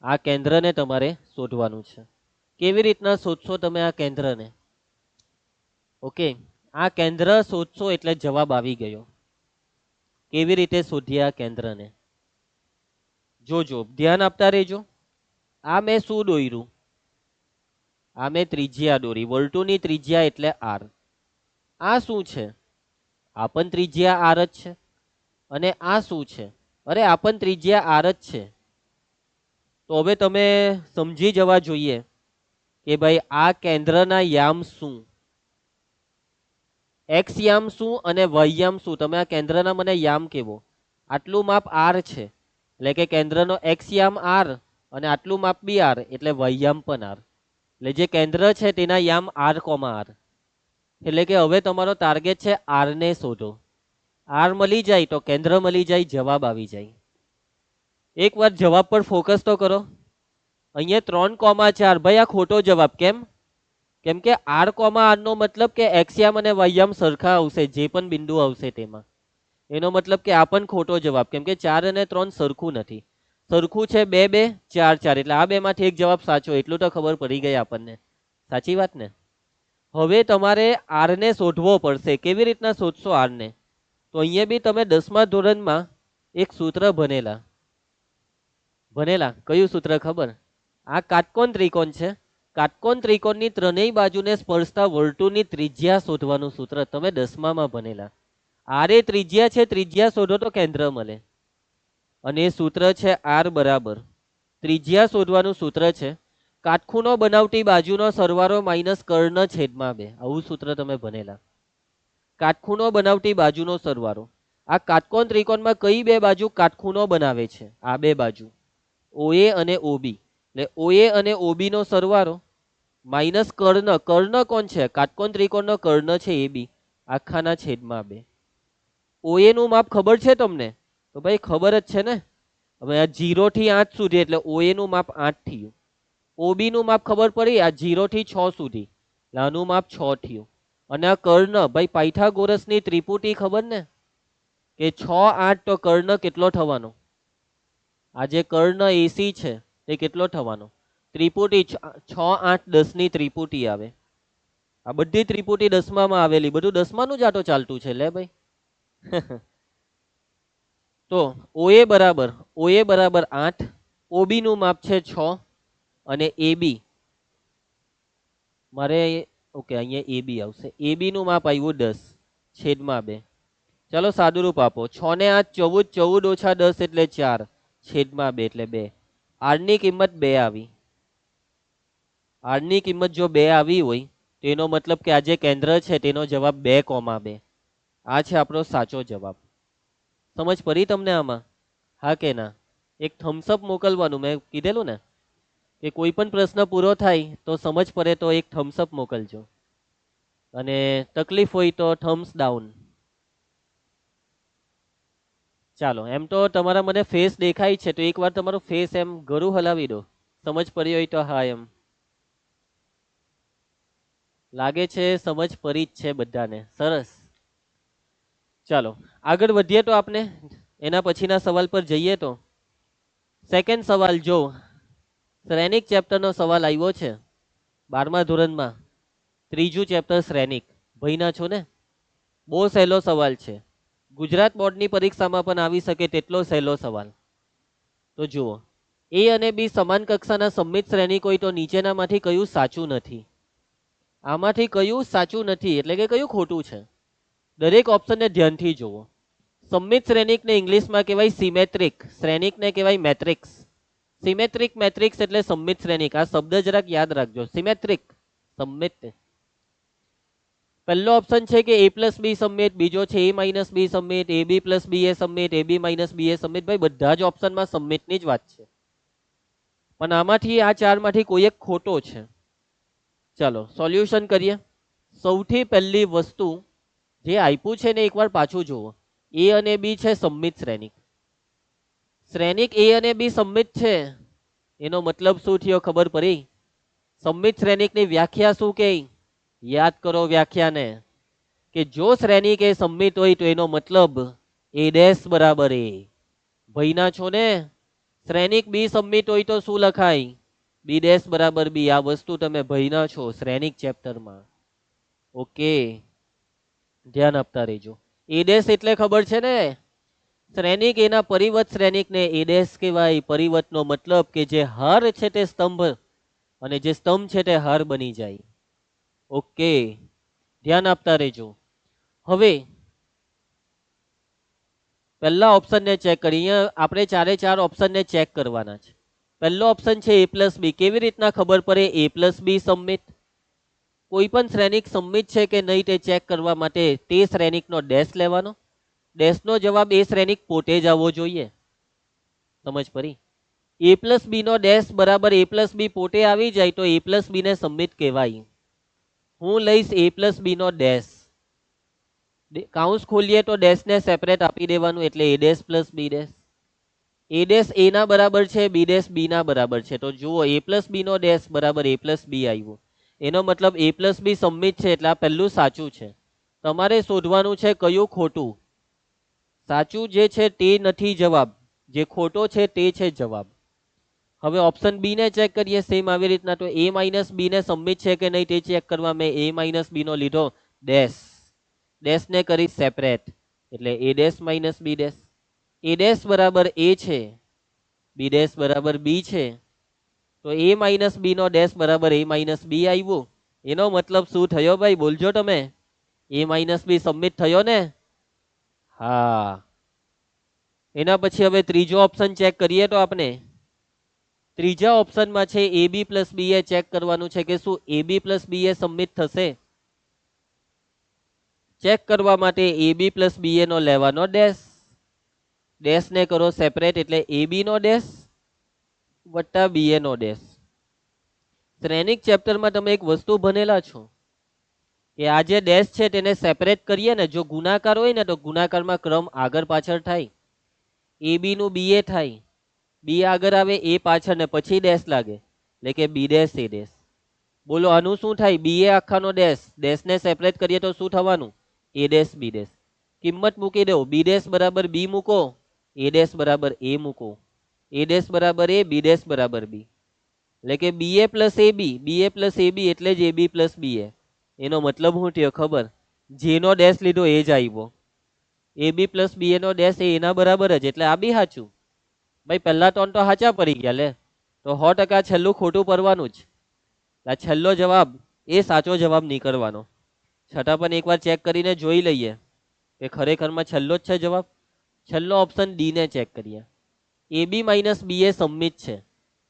આ કેન્દ્રને તમારે શોધવાનું છે. કેવી રીતના શોધશો તમે આ કેન્દ્રને? ઓકે, આ કેન્દ્ર શોધશો એટલે જવાબ આવી ગયો. કેવી રીતે શોધીએ આ કેન્દ્રને? જોજો, ધ્યાન આપતા રહેજો. આ મેં શું દોર્યું? આ મેં ત્રિજ્યા દોરી. વર્તુળની ત્રિજ્યા એટલે r. આ શું છે? આ પણ ત્રિજ્યા r જ છે. અને આ શું છે? અરે આ પણ ત્રિજ્યા r જ છે. તો હવે તમે સમજી જવા જોઈએ કે ભાઈ આ કેન્દ્રના યામ શું, એક્સ યામ શું અને વાય યામ શું. તમે આ કેન્દ્રના મને યામ કેવો. આટલું માપ r છે એટલે કે કેન્દ્રનો એક્સ યામ r અને આટલું માપ બી r એટલે વાય યામ પણ r. એટલે જે કેન્દ્ર છે તેના યામ r, r. એટલે કે હવે તમારો ટાર્ગેટ છે r ને શોધો. r મળી જાય તો કેન્દ્ર મળી જાય, જવાબ આવી જાય. એકવાર જવાબ પર ફોકસ તો કરો. અહીંયા 3,4. ભાઈ આ ખોટો જવાબ. કેમ? કેમ કે r, r નો મતલબ કે એક્સ યામ અને વાય યામ સરખા આવશે. જે પણ બિંદુ આવશે તેમાં એનો મતલબ કે આ પણ ખોટો જવાબ. કેમ કે 4 અને 3 સરખું નથી. સરખું છે 2, 2, 4, 4. એટલે આ બે માંથી એક જવાબ સાચો. એટલું તો ખબર પડી ગઈ આપણને. સાચી વાત ને? હવે તમારે r ને શોધવો પડશે. કેવી રીતના શોધશો r ને? તો અહીંયા બી તમે 10મા ધોરણમાં એક સૂત્ર ભણેલા. કયું સૂત્ર ખબર? આ કાટકોણ ત્રિકોણ છે. કાટકોણ ત્રિકોણની ત્રણેય બાજુને સ્પર્શતા વર્તુળની ત્રિજ્યા શોધવાનું સૂત્ર તમે 10મામાં ભણેલા. આરે ત્રિજ્યા છે, ત્રિજ્યા શોધો તો કેન્દ્ર મળે. અને એ સૂત્ર છે r બરાબર, ત્રિજ્યા શોધવાનું સૂત્ર છે કાટખૂણો બનાવતી બાજુનો સરવાળો માઇનસ કર્ણ છેદમાં 2. આવું સૂત્ર તમે ભણેલા. કાટખૂણો બનાવતી બાજુનો સરવાળો. આ કાટકોણ ત્રિકોણમાં કઈ બે બાજુ કાટખૂણો બનાવે છે? આ બે બાજુ OA અને OB. એટલે OA અને OB નો સરવાળો માઇનસ કર્ણ. કર્ણ કોણ છે? કાટકોણ ત્રિકોણનો કર્ણ છે AB. આખાના છેદમાં 2. OA નું માપ ખબર છે તમને? તો ભાઈ ખબર જ છે ને. હવે આ 0 થી 8 સુધી એટલે OA નું માપ 8 થયું. OB નું માપ ખબર પડી? આ 0 થી 6 સુધી આનું માપ 6 થયું. અને આ કર્ણ, ભાઈ પાયથાગોરસની ત્રિપુટી ખબર ને કે 6, 8 તો કર્ણ કેટલો થવાનો? આ જે કર્ણ AC છે તે કેટલો થવાનો? ત્રિપુટી 6, 8, 10 ની ત્રિપુટી આવે. આ બધી ત્રિપુટી 10માં આવેલી. બધું 10માનું જ આટો ચાલતું છે લે ભાઈ. તો ઓએ બરાબર 8, ઓબી નું માપ છે 6 અને એબી મારે ઓકે અહીંયા એબી આવશે. એબી નું માપ આવ્યું 10 છેદમાં 2. ચાલો સાદુરૂપ આપો. 6 ને 8 14, 14 ઓછા 10 એટલે 4 છેદમાં 2 એટલે 2. આર ની કિંમત 2 આવી. આર ની કિંમત જો 2 આવી હોય તો એનો મતલબ કે આ જે કેન્દ્ર છે તેનો જવાબ 2,2. આ છે આપણો સાચો જવાબ. સમજ પડી તમને આમાં? હા કે ના? એક થમ્સઅપ મોકલવાનું, મેં કીધેલું ને કે કોઈ પણ પ્રશ્ન પૂરો થાય તો સમજ પડે તો એક થમ્સઅપ મોકલજો, અને તકલીફ હોય તો થમ્સ ડાઉન. ચાલો, એમ તો તમારા મને ફેસ દેખાય છે, તો એકવાર તમારો ફેસ એમ ગરું હલાવી દો. સમજ પડી હોય તો હા એમ. લાગે છે સમજ પડી જ છે બધાને. સરસ. ચાલો આગળ વધીએ તો આપણે એના પછીના સવાલ પર જઈએ. તો સેકન્ડ સવાલ જો, શ્રેણિક ચેપ્ટરનો સવાલ આવ્યો છે 12મા ધોરણમાં, ત્રીજું ચેપ્ટર શ્રેણિક. ભઈના છો ને? બહુ સહેલો સવાલ છે. ગુજરાત બોર્ડની પરીક્ષામાં પણ આવી શકે તેટલો સહેલો સવાલ. તો જુઓ, એ અને બી સમાન કક્ષાના સમમિત શ્રેણિક હોય તો નીચેનામાંથી કયું સાચું નથી? આમાંથી કયું સાચું નથી એટલે કે કયું ખોટું છે? દરેક ઓપ્શનને ધ્યાનથી જુઓ. સમમિત શ્રેણિકને ઇંગ્લિશમાં કહેવાય સિમેટ્રિક, શ્રેણિકને કહેવાય મેટ્રિક્સ. સિમેટ્રિક મેટ્રિક્સ એટલે સમમિત શ્રેણિક. આ શબ્દ જરાક યાદ રાખજો. સિમેટ્રિક, સમમિત. પહેલો ઓપ્શન છે કે a પ્લસ બી સમમિત, બીજો છે a માઇનસ બી સમમિત, A B plus B A સમમિત, A B minus B A સમમિત. ભાઈ બધા જ ઓપ્શનમાં સમમિતની જ વાત છે, પણ આમાંથી આ ચારમાંથી કોઈ એક ખોટો છે. ચાલો સોલ્યુશન કરીએ. સૌથી પહેલી વસ્તુ જે આપ્યું છે ને એકવાર પાછું જુઓ. એ અને બી છે સમમિત શ્રેણિક. શ્રેણિક એ અને બી સમમિત છે એનો મતલબ શું થયો ખબર પડી? સમમિત શ્રેણિકની વ્યાખ્યા શું કે? યાદ કરો વ્યાખ્યાને, કે જો શ્રેણિક એ સમમિત હોય તો એનો મતલબ એ ડેશ બરાબર એ. ભઈના છો ને? શ્રેણિક બી સમમિત હોય તો શું લખાય? બી ડેશ બરાબર બી. આ વસ્તુ તમે ભઈના છો શ્રેણિક ચેપ્ટરમાં. ઓકે, ધ્યાન આપતા રહેજો. એ ડેશ એટલે ખબર છે ને? શ્રેણિક એના પરિવર્ત શ્રેણિકને એ ડેશ કહેવાય. પરિવર્તનો મતલબ કે જે હાર છે તે સ્તંભ, અને જે સ્તંભ છે તે હાર બની જાય. ઓકે, ધ્યાન આપતા રહેજો. હવે પહેલા ઓપ્શનને ચેક કરીએ. આપણે ચારે ચાર ઓપ્શનને ચેક કરવાના છે. પહેલો ઓપ્શન છે a પ્લસ બી. કેવી રીતના ખબર પડે a પ્લસ બી સમમિત? કોઈ પણ શ્રેણિક સમમિત છે કે નહીં તે ચેક કરવા માટે તે શ્રેણિકનો ડેશ લેવાનો. ડેશનો જવાબ એ શ્રેણિક પોતે જ આવવો જોઈએ. સમજ પડી? a પ્લસ બી નો ડેશ બરાબર a પ્લસ બી પોતે આવી જાય તો a પ્લસ બી ને સમમિત કહેવાય. હું લઈશ a પ્લસ બી નો ડેશ. કાઉન્સ ખોલીએ તો ડેશને સેપરેટ આપી દેવાનું, એટલે A dash plus B dash. A dash A ના બરાબર છે, બી ડેશ બી ના બરાબર છે. તો જુઓ, a પ્લસ બી નો ડેશ બરાબર a પ્લસ બી આવ્યું. એનો મતલબ a પ્લસ બી સમમિત છે, એટલે આ પહેલું સાચું છે. તમારે શોધવાનું છે કયું ખોટું. સાચું જે છે તે નથી જવાબ, જે ખોટો છે તે છે જવાબ. હવે ઓપ્શન બી ને ચેક કરીએ સેમ આવી રીતના. તો a માઇનસ બી ને સમમિત છે કે નહીં તે ચેક કરવા મેં a માઇનસ બી નો લીધો ડેશ. ડેશ ને કરી સેપરેટ, એટલે a dash minus B dash. a dash બરાબર a છે, બી ડેશ બરાબર બી છે, તો a માઇનસ બી નો ડેશ બરાબર a માઇનસ બી આવ્યું. એનો મતલબ શું થયો ભાઈ? બોલજો તમે. a માઇનસ બી સમમિત થયો ને? હા. એના પછી હવે ત્રીજો ઓપ્શન ચેક કરીએ. તો આપણે ત્રીજા ઓપ્શનમાં છે એ બી પ્લસ બી એ ચેક કરવાનું છે કે શું એ બી પ્લસ બી એ સમમિત થશે. ચેક કરવા માટે એ બી પ્લસ બી એ નો લેવાનો ડેશ. ડેશ ને કરો સેપરેટ, એટલે એ બી નો ડેશ વત્તા બી એ નો ડેશ. શ્રેણિક ચેપ્ટરમાં તમે એક વસ્તુ ભણેલા છો કે આ જે ડેશ છે તેને સેપરેટ કરીએ ને, જો ગુણાકાર હોય ને તો ગુણાકારમાં ક્રમ આગળ પાછળ થાય. એ બી નું બી એ થાય, બી આગળ આવે એ પાછળ ને પછી ડેશ લાગે, એટલે કે બી ડેશ એ ડેશ. બોલો આનું શું થાય? બી એ આખાનો ડેશ. ડેશ ને સેપરેટ કરીએ તો શું થવાનું? A dash B dash. કિંમત મૂકી દો. બી ડેશ બરાબર બી મૂકો, એ ડેશ બરાબર એ મૂકો. એ ડેશ બરાબર એ, બી ડેશ બરાબર બી, એટલે કે બી એ પ્લસ એ બી. બી એ પ્લસ એ બી એટલે જ એ બી પ્લસ બી એ. એનો મતલબ શું થયો ખબર? જેનો ડેશ લીધો એ જ આવ્યો. એ બી પ્લસ બી એ નો ડેશ એ એના બરાબર જ, એટલે આ બી સાચું. ભાઈ પહેલા ત્રણ તો સાચા પડી ગયા લે, તો 100% છેલ્લું ખોટું પડવાનું જ. આ છેલ્લો જવાબ એ સાચો જવાબ નીકળવાનો. છતાં પણ એકવાર ચેક કરીને જોઈ લઈએ કે ખરેખરમાં છેલ્લો જ છે જવાબ. છેલ્લો ઓપ્શન ડી ને ચેક કરીએ. એ બી માઇનસ બી એ સમિત છે,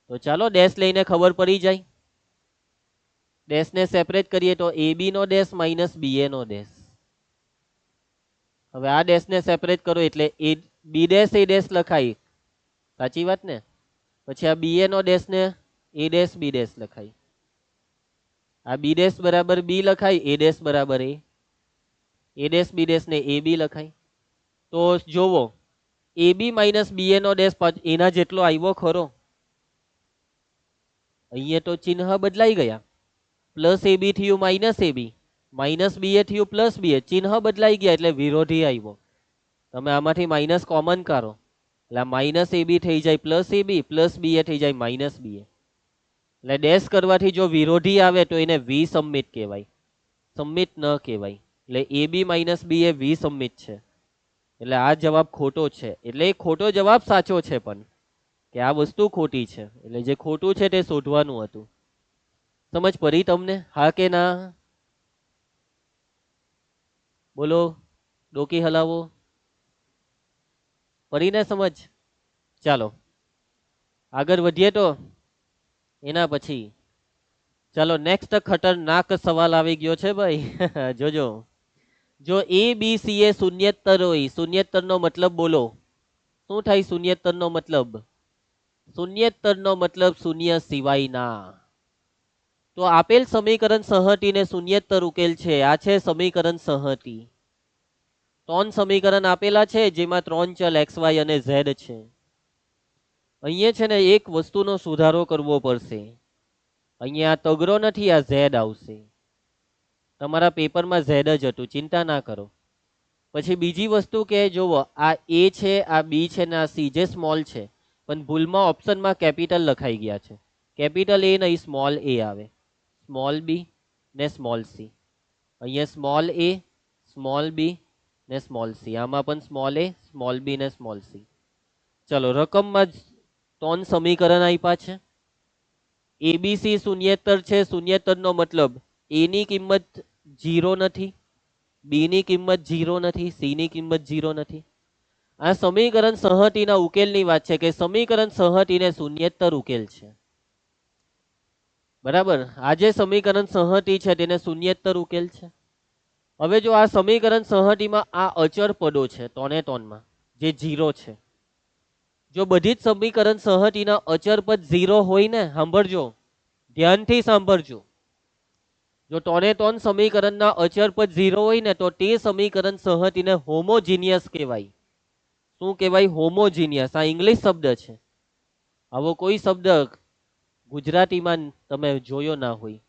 તો ચાલો ડેશ લઈને ખબર પડી જાય. ડેશ ને સેપરેટ કરીએ તો એ બી નો ડેશ માઇનસ બી એ નો ડેશ. હવે આ ડેશ ને સેપરેટ કરો એટલે એ બી ડેશ એ ડેશ લખાય, સાચી વાત ને. પછી આ બી એ નો ડેશ ને એ ડેશ બી ડેશ લખાય. આ બી ડેશ બરાબર બી લખાય, એ ડેશ બરાબર એ ડેશ બી ડેશ ને એ બી લખાય. તો જોવો એ બી માઇનસ બી એ નો ડેશ એના જેટલો આવ્યો ખરો. અહીંયા તો ચિહ્ન બદલાઈ ગયા. પ્લસ એ બી થયું માઇનસ એ બી, માઇનસ બી એ થયું પ્લસ બી એ, ચિહ્ન બદલાઈ ગયા એટલે વિરોધી આવ્યો. તમે આમાંથી માઇનસ કોમન કાઢો એટલે માઇનસ એ બી થઈ જાય પ્લસ બી એ થઈ જાય માઇનસ બી એ. એટલે ડેશ કરવાથી જો વિરોધી આવે તો એને વિસમિત કહેવાય, સમિત ન કહેવાય. એટલે એ બી માઇનસ બી એ વિસમિત છે, એટલે આ જવાબ ખોટો છે. એટલે એ ખોટો જવાબ સાચો છે પણ કે આ વસ્તુ ખોટી છે, એટલે જે ખોટું છે તે શોધવાનું હતું. સમજ પડી તમને? હા કે ના? બોલો, ડોકી હલાવો. પડીને સમજ? ચાલો આગળ વધીએ. તો એના પછી ચાલો નેક્સ્ટ ખતરનાક સવાલ આવી ગયો છે ભાઈ. જોજો, જો એ બી સી એ શૂન્યેતર હોય, શૂન્યેતર નો મતલબ બોલો શું થાય? શૂન્યેતર નો મતલબ, શૂન્યેતર નો મતલબ શૂન્ય સિવાયના. તો આપેલ સમીકરણ સંહતિને શૂન્યેતર ઉકેલ છે. આ છે સમીકરણ સંહતિ. ત્રણ સમીકરણ આપેલા છે જેમાં ત્રણ ચલ એક્સ વાય અને ઝેડ છે. અહીંયા છે ને એક વસ્તુનો સુધારો કરવો પડશે. અહીંયા તગરો નથી, આ ઝેડ આવશે. તમારા પેપરમાં ઝેડ જ હતું, ચિંતા ના કરો. પછી બીજી વસ્તુ કે જોવો, આ એ છે, આ બી છે ને આ સી જે સ્મોલ છે, પણ ભૂલમાં ઓપ્શનમાં કેપિટલ લખાઈ ગયા છે. કેપિટલ એ નહીં, સ્મોલ એ આવે. સ્મોલ બી ને સ્મોલ સી. અહીંયા સ્મોલ એ, સ્મોલ બી ને સ્મોલ સી. આમાં પણ સ્મોલ એ, સ્મોલ બી ને સ્મોલ સી. ચલો રકમમાં ત્રણ સમીકરણ આપ્યા છે. એબીસી શૂન્યેતર છે. શૂન્યેતર નો મતલબ એ ની કિંમત 0 નથી, બી ની કિંમત 0 નથી, સી ની કિંમત 0 નથી. આ સમીકરણ સંહતિના ઉકેલની વાત છે કે સમીકરણ સંહતિને શૂન્યેતર ઉકેલ છે. બરાબર, આ જે સમીકરણ સંહતિ છે તેને શૂન્યેતર ઉકેલ છે. હવે જો આ સમીકરણ સંહતિમાં આ અચર પદો છે ત્રણે ત્રણમાં જે 0 છે, જો બધી જ સમીકરણ સંહતિના અચર પદ 0 હોય ને, સાંભળજો ધ્યાનથી સાંભળજો, જો ત્રણે ત્રણ સમીકરણના અચર પદ 0 હોય ને તો તે સમીકરણ સંહતિને હોમોજીનિયસ કહેવાય. શું કહેવાય? હોમોજીનિયસ. આ ઇંગ્લિશ શબ્દ છે, આવો કોઈ શબ્દ ગુજરાતીમાં તમે જોયો ના હોય.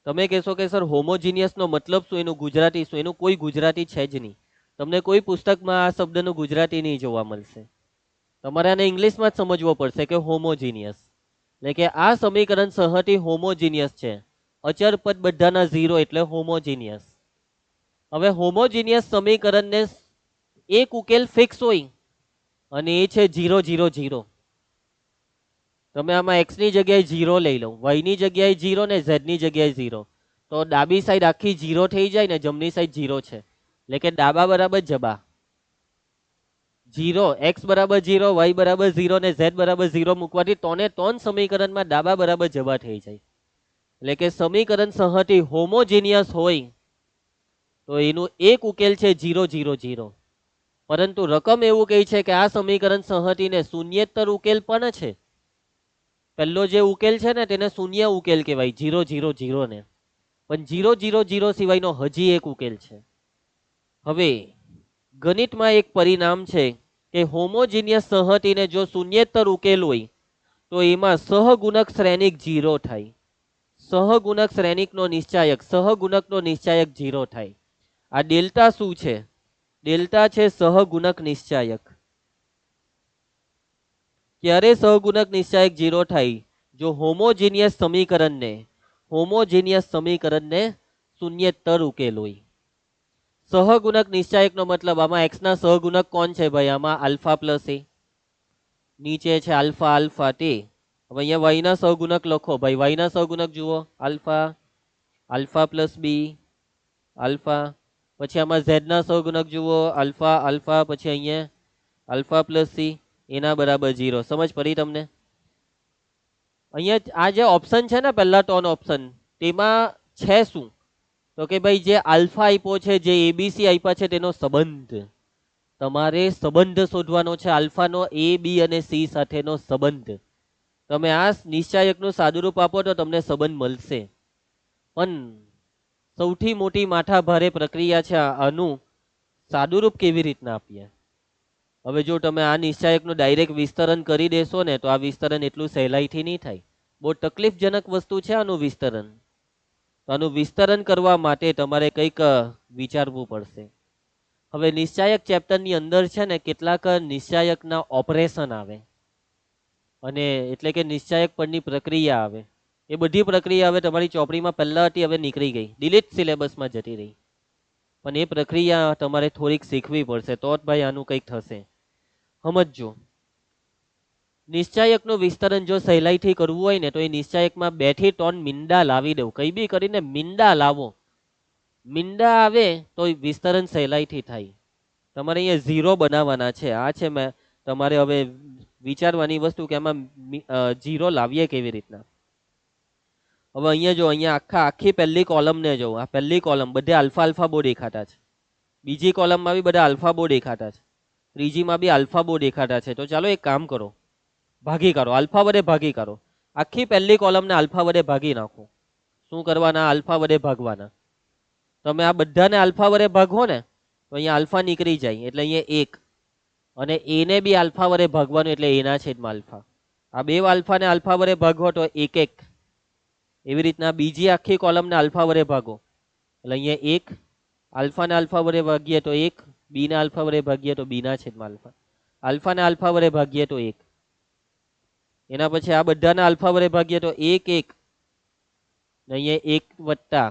તમે કહેશો કે સર હોમોજીનિયસ નો મતલબ શું, એનું ગુજરાતી શું? એનું કોઈ ગુજરાતી છે જ નહીં. તમને કોઈ પુસ્તકમાં આ શબ્દનું ગુજરાતી નહીં જોવા મળશે. તમારે આને ઇંગ્લિશમાં જ સમજવો પડશે કે હોમોજીનિયસ એટલે કે આ સમીકરણ સંહતિ હોમોજીનિયસ છે. અચર પદ બધાના 0 એટલે હોમોજીનિયસ. હવે હોમોજીનિયસ સમીકરણને એક ઉકેલ ફિક્સ હોય અને એ છે 0 0 0. તમે આમાં x ની જગ્યાએ 0 લઈ લો, y ની જગ્યાએ 0 ને z ની જગ્યાએ 0, તો ડાબી સાઈડ આખી 0 થઈ જાય ને, જમણી સાઈડ 0 છે એટલે કે ડાબા બરાબર જબા. 0 x બરાબર 0, y બરાબર 0 ને z બરાબર 0 મૂકવાથી ત્રણે ત્રણ સમીકરણમાં ડાબા બરાબર જબા થઈ જાય. એટલે કે સમીકરણ સંહતિ હોમોજીનિયસ હોય તો એનું એક ઉકેલ છે 0 0 0. પરંતુ રકમ એવું કહે છે કે આ સમીકરણ સંહતિને શૂન્યેતર ઉકેલ પણ છે. પહેલો જે ઉકેલ છે ને તેને શૂન્ય ઉકેલ કહેવાય, 0 0 0 ને. પણ 0 0 0 સિવાયનો હજી એક ઉકેલ છે. હવે ગણિતમાં એક પરિણામ છે કે હોમોજીનિયસ સંહતિને જો શૂન્યેતર ઉકેલ હોય તો એમાં સહગુણક શ્રેણિક 0 થાય. સહગુણક શ્રેણિકનો નિશ્ચાયક, સહગુણકનો નિશ્ચાયક 0 થાય. આ ડેલ્ટા શું છે? ડેલ્ટા છે સહગુણક નિશ્ચાયક. ક્યારે સહગુણક નિશ્ચાયક 0 થાય? જો હોમોજીનિયસ સમીકરણને શૂન્યેતર ઉકેલ હોય. સહગુણક નિશ્ચાયકનો મતલબ આમાં x ના સહગુણક કોણ છે ભાઈ? આમાં આલ્ફા પ્લસ એ, નીચે છે આલ્ફા આલ્ફા તે. હવે અહીંયા y ના સહગુણક લખો ભાઈ. y ના સહગુણક જુઓ, આલ્ફા આલ્ફા પ્લસ બી આલ્ફા. પછી આમાં z ના સહગુણક જુઓ, આલ્ફા આલ્ફા, પછી અહીંયા આલ્ફા પ્લસ સી, એના બરાબર 0. સમજ પડી તમને? અહીંયા આ જે ઓપ્શન છે ને પહેલા ટોન ઓપ્શન, તેમાં છે શું? તો કે ભાઈ જે આલ્ફા આપ્યો છે, જે એબીસી આપ્યા છે, તેનો સંબંધ તમારે સંબંધ શોધવાનો છે. આલ્ફાનો એ બી અને સી સાથેનો સંબંધ. તમે આ નિશ્ચાયકનું સાદુરૂપ આપો તો તમને સંબંધ મળશે. પણ સૌથી મોટી માથા ભારે પ્રક્રિયા છે આનું સાદુરૂપ કેવી રીતના આપીએ. હવે જો તમે આ નિશ્ચાયકનું ડાયરેક્ટ વિસ્તરણ કરી દેશો ને તો આ વિસ્તરણ એટલું સહેલાઈથી નહીં થાય. બહુ તકલીફજનક વસ્તુ છે આનું વિસ્તરણ. તો આનું વિસ્તરણ કરવા માટે તમારે કંઈક વિચારવું પડશે. હવે નિશ્ચાયક ચેપ્ટરની અંદર છે ને કેટલાક નિશ્ચાયકના ઓપરેશન આવે, અને એટલે કે નિશ્ચાયક પરની પ્રક્રિયા આવે. એ બધી પ્રક્રિયા હવે તમારી ચોપડીમાં પહેલા હતી, હવે નીકળી ગઈ, ડિલીટ સિલેબસમાં જતી રહી. પણ એ પ્રક્રિયા તમારે થોડીક શીખવી પડશે, તો જ ભાઈ આનું કંઈક થશે. સમજો, નિશ્ચાયકનું વિસ્તરણ જો સહેલાઈથી કરવું હોય ને તો એ નિશ્ચાયકમાં 2 થી 3 મીંડા લાવી દેવું. કઈ બી કરીને મીંડા લાવો. મીંડા આવે તો વિસ્તરણ સહેલાઈથી થાય. તમારે અહીંયા 0 બનાવવાના છે. આ છે મેં તમારે હવે વિચારવાની વસ્તુ કે આમાં 0 લાવીએ કેવી રીતના. હવે અહીંયા જો, અહીંયા આખી પહેલી કોલમને જો, આ પહેલી કોલમ બધે આલ્ફા આલ્ફા બહુ દેખાતા છે. બીજી કોલમમાં બી બધા આલ્ફા બહુ દેખાતા છે. ત્રીજીમાં બી આલ્ફા બહુ દેખાતા છે. તો ચાલો એક કામ કરો, ભાગી કાઢો, આલ્ફા વડે ભાગી કાઢો. આખી પહેલી કોલમને આલ્ફા વડે ભાગી નાખો. શું કરવાના? આલ્ફા વડે ભાગવાના. તમે આ બધાને આલ્ફા વડે ભાગો ને તો અહીંયા આલ્ફા નીકળી જાય, એટલે અહીંયા 1, અને એને બી આલ્ફા વડે ભાગવાનું, એટલે એના છેદમાં આલ્ફા. આ બે આલ્ફાને આલ્ફા વડે ભાગો તો 1 1. એવી રીતના બીજી આખી કોલમને આલ્ફા વડે ભાગો, એટલે અહીંયા 1, આલ્ફાને આલ્ફા વડે ભાગીએ તો 1, બીને આલ્ફા વડે ભાગીએ તો બીના છેદમાં આલ્ફા, આલ્ફાને આલ્ફા વડે ભાગીએ તો 1. એના પછી આ બધાને આલ્ફા વડે ભાગીએ તો 1 1, અહીંયા 1 વત્તા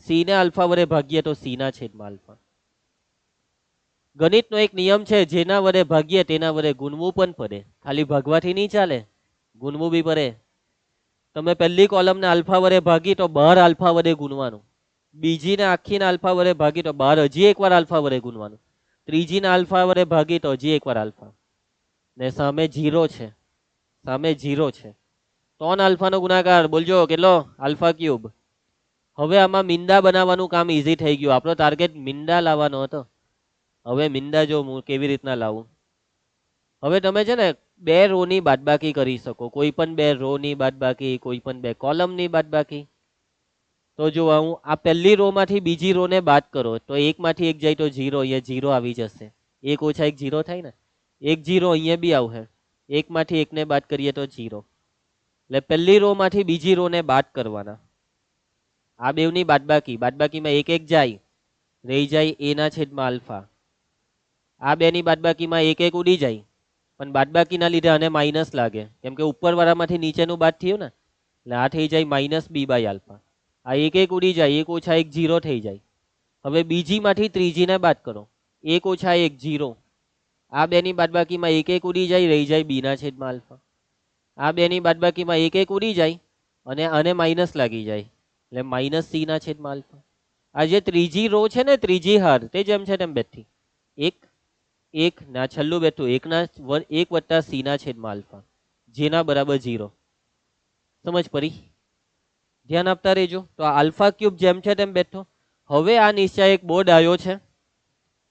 સી ને આલ્ફા વડે ભાગીએ તો સી ના છેદમાં આલ્ફા. ગણિતનો એક નિયમ છે, જેના વડે ભાગીએ તેના વડે ગુણવું પણ પડે. ખાલી ભાગવાથી નહીં ચાલે, ગુણવું બી પડે. તમે પહેલી કોલમને આલ્ફા વડે ભાગી તો 12 આલ્ફા વડે ગુણવાનું. બીજીને આખીને આલ્ફા વડે ભાગી તો 12 હજી એકવાર આલ્ફા વડે ગુણવાનું. ત્રીજીને આલ્ફા વડે ભાગી તો હજી એકવાર આલ્ફા. ને સામે 0 છે, સામે 0 છે. 3 આલ્ફાનો ગુણાકાર બોલજો કેટલો? Alpha cube. હવે આમાં મીંડા બનાવવાનું કામ ઈઝી થઈ ગયું. આપણો ટાર્ગેટ મીંડા લાવવાનો હતો. હવે મીંડા જો હું કેવી રીતના લાવું. હવે તમે છે ને 2 રોની બાદબાકી કરી શકો, કોઈ પણ 2 રોની બાદબાકી, કોઈ પણ 2 કોલમની બાદબાકી. તો જો હું આ પહેલી રો માંથી બીજી રો ને બાદ કરો તો 1 માંથી 1 જાય તો 0, અહીંયા 0 આવી જશે. 1 ઓછા 1 0 થાય ને, 1 0 અહીંયા બી આવશે. 1 માંથી 1 ને બાદ કરીએ તો 0. એટલે પહેલી રો માંથી બીજી રો ને બાદ કરવાના. આ બેવની બાદબાકી, બાદબાકીમાં 1 1 જાય, રહી જાય a ના છેદમાં આલ્ફા. આ બેની બાદબાકીમાં 1 1 ઉડી જાય, પણ બાદબાકીના લીધે આને માઇનસ લાગે, કેમ કે ઉપરવાળામાંથી નીચેનું બાદ થયું ને, એટલે આ થઈ જાય માઇનસ બી બાય આલ્ફા. આ 1 1 ઉડી જાય, 1 ઓછા 1 0 થઈ જાય. હવે બીજીમાંથી ત્રીજીને બાદ કરો, 1 ઓછા 1 0. આ બેની બાદબાકીમાં 1 1 ઉડી જાય, રહી જાય બી ના છેદમાં આલ્ફા. આ બેની બાદબાકીમાં 1 1 ઉડી જાય અને આને માઇનસ લાગી જાય, એટલે માઇનસ સી ના છેદમાં આલ્ફા. આ જે ત્રીજી રો છે ને, ત્રીજી હાર, તે જેમ છે તેમ બેઠી 1 1 ના છેલ્લું બેઠું 1 વત્તા સી ના છેદમાં આલ્ફા, જેના બરાબર 0. સમજ પડી? ધ્યાન આપતા રહેજો. તો આ આલ્ફા ક્યુબ જેમ છે તેમ બેઠો. હવે આ નિશ્ચાયક બહુ ડાયો છે,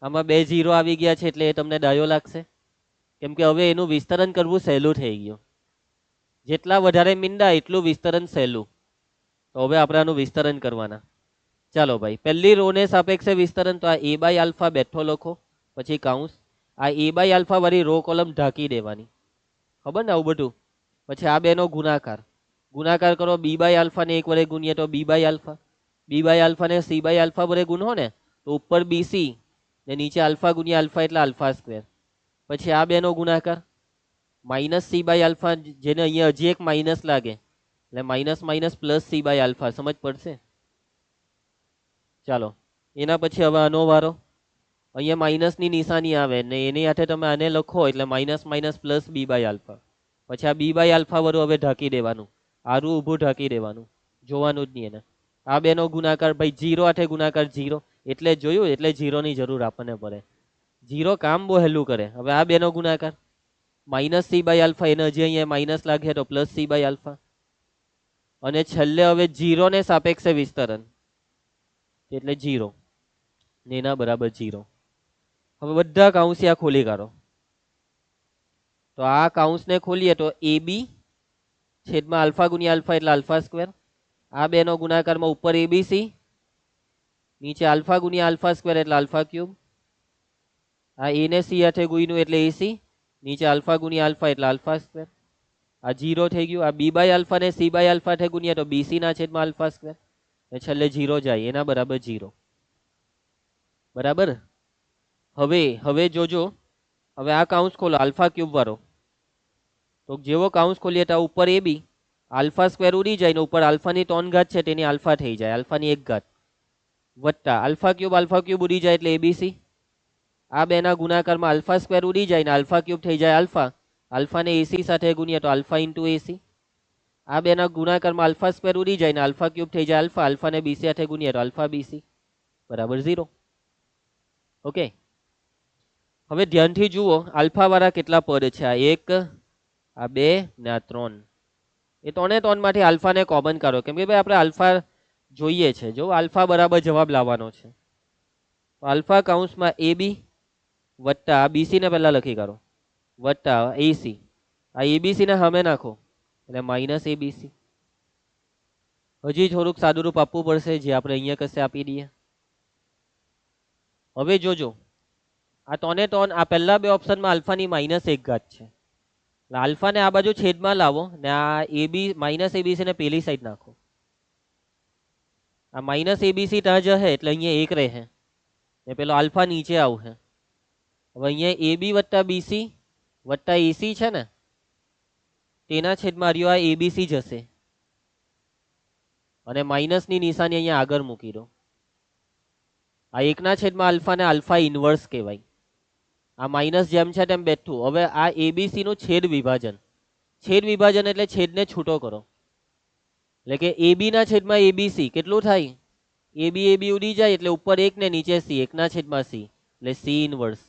આમાં 2 0 આવી ગયા છે, એટલે એ તમને ડાયો લાગશે, કેમ કે હવે એનું વિસ્તરણ કરવું સહેલું થઈ ગયું. જેટલા વધારે મીંડા એટલું વિસ્તરણ સહેલું. તો હવે આપણે આનું વિસ્તરણ કરવાના. ચાલો ભાઈ, પહેલી રો ને સાપેક્ષે વિસ્તરણ, તો આ a બાય આલ્ફા બેઠો લખો, પછી કાઉન્સ. આ a બાય આલ્ફા વાળી રો કોલમ ઢાંકી દેવાની, ખબર ને આવું બધું. પછી આ બેનો ગુણાકાર, ગુણાકાર કરો, b બાય આલ્ફા ને 1 વડે ગુણીએ તો b by alpha, b by alpha ને c બાય આલ્ફા વડે ગુણો ને તો ઉપર bc ને નીચે આલ્ફા ગુણ્યા આલ્ફા એટલે આલ્ફા સ્ક્વેર. પછી આ બેનો ગુણાકાર, માઇનસ c બાય આલ્ફા, જેને અહીંયા હજી એક માઇનસ લાગે, એટલે minus minus plus c by alpha. સમજ પડશે? ચાલો, એના પછી હવે આનો વારો. અહીંયા માઇનસની નિશાની આવે ને એની સાથે તમે આને લખો એટલે minus minus plus B by alpha. પછી આ બી બાય આલ્ફા વાળું હવે ઢાંકી દેવાનું, આરું ઊભું ઢાંકી દેવાનું, જોવાનું જ નહીં એને. આ બેનો ગુણાકાર ભાઈ 0 હાથે ગુણાકાર 0, એટલે જોયું, એટલે 0 ની જરૂર આપણને પડે. 0 કામ બહુ હેલું કરે. હવે આ બેનો ગુણાકાર માઇનસ સી બાય આલ્ફા, એને હજી અહીંયા માઇનસ લાગે તો પ્લસ સી બાય આલ્ફા, અને છેલ્લે હવે 0 ને સાપેક્ષે વિસ્તરણ એટલે 0 ને એના બરાબર 0. હવે બધા કાઉન્સિયા ખોલી કાઢો. તો આ કાઉન્સને ખોલીએ તો એ બી છેદમાં આલ્ફા ગુણ્યા આલ્ફા એટલે આલ્ફા સ્ક્વેર. આ બેનો ગુણાકારમાં ઉપર એબીસી, નીચે આલ્ફા ગુણ્યા આલ્ફા સ્ક્વેર એટલે આલ્ફા ક્યુબ. આ એ ને સી હાથે ગુણ્યું એટલે એસી, નીચે આલ્ફા ગુણ્યા આલ્ફા એટલે આલ્ફા સ્ક્વેર. આ 0 થઈ ગયું. આ બી બાય આલ્ફા ને સી બાય આલ્ફા હાથે ગુણ્યા તો બીસી ના છેદમાં આલ્ફા સ્ક્વેર, ને છેલ્લે 0 જાય એના બરાબર 0. બરાબર. હવે જોજો, હવે આ કાઉન્સ ખોલો આલ્ફા ક્યુબ વાળો. તો જેવો કાઉન્સ ખોલીએ તો ઉપર એ બી આલ્ફા સ્ક્વેર ઉડી જાય ને ઉપર આલ્ફાની 3 ઘાત છે તેની આલ્ફા થઈ જાય, આલ્ફાની 1 ઘાત વત્તા આલ્ફા ક્યુબ ઉડી જાય એટલે એબીસી. આ બેના ગુણાકારમાં આલ્ફા સ્ક્વેર ઉડી જાય ને આલ્ફા ક્યુબ થઈ જાય આલ્ફા, આલ્ફાને એસી સાથે ગુણીએ તો આલ્ફા ઇન્ટુ એસી. આ બેના ગુણાકારમાં આલ્ફા સ્ક્વેર ઉડી જાય ને આલ્ફા ક્યુબ થઈ જાય આલ્ફા, આલ્ફાને બીસી સાથે ગુણીએ તો આલ્ફા બીસી બરાબર 0. ઓકે. હવે ધ્યાનથી જુઓ આલ્ફા વાળા કેટલા પદ છે. આ 1, આ 2 ને આ 3. એ 3 માંથી આલ્ફાને કોમન કાઢો, કેમ કે ભાઈ આપણે આલ્ફા જોઈએ છે. જો આલ્ફા બરાબર જવાબ લાવવાનો છે. આલ્ફા કાઉન્સમાં એ બી વત્તા આ બીસી ને પહેલા લખી કાઢો વત્તા એસી. આ એબીસી ને સામે નાખો એટલે માઇનસ એબીસી. હજી થોડુંક સાદુરૂપ આપવું પડશે જે આપણે અહીંયા કશે આપી દઈએ. હવે જોજો આ 3 આ પહેલા બે ઓપ્શનમાં આલ્ફાની માઇનસ 1 ઘાત છે. આલ્ફાને આ બાજુ છેદમાં લાવો ને આ એબી માઇનસ એબીસી ને પેલી સાઈડ નાખો. આ માઇનસ એબીસી ત્યાં જશે એટલે અહીંયા 1 રહે ને પેલો આલ્ફા નીચે આવશે. હવે અહીંયા એબી વત્તા બીસી વત્તા એસી છે ને તેના છેદમાં રહ્યો આ એબીસી જશે અને માઇનસની નિશાની અહીંયા આગળ મૂકી દો. આ 1 છેદમાં આલ્ફાને આલ્ફા ઇન્વર્સ કહેવાય. આ માઇનસ જેમ છે તેમ બેઠું. હવે આ એબીસી નું છેદ વિભાજન એટલે છેદને છૂટો કરો, એટલે કે એબી ના છેદમાં એબીસી કેટલું થાય, એબી ઉડી જાય એટલે ઉપર 1 ને નીચે સી, 1 છેદમાં સી એટલે સી ઇન્વર્સ.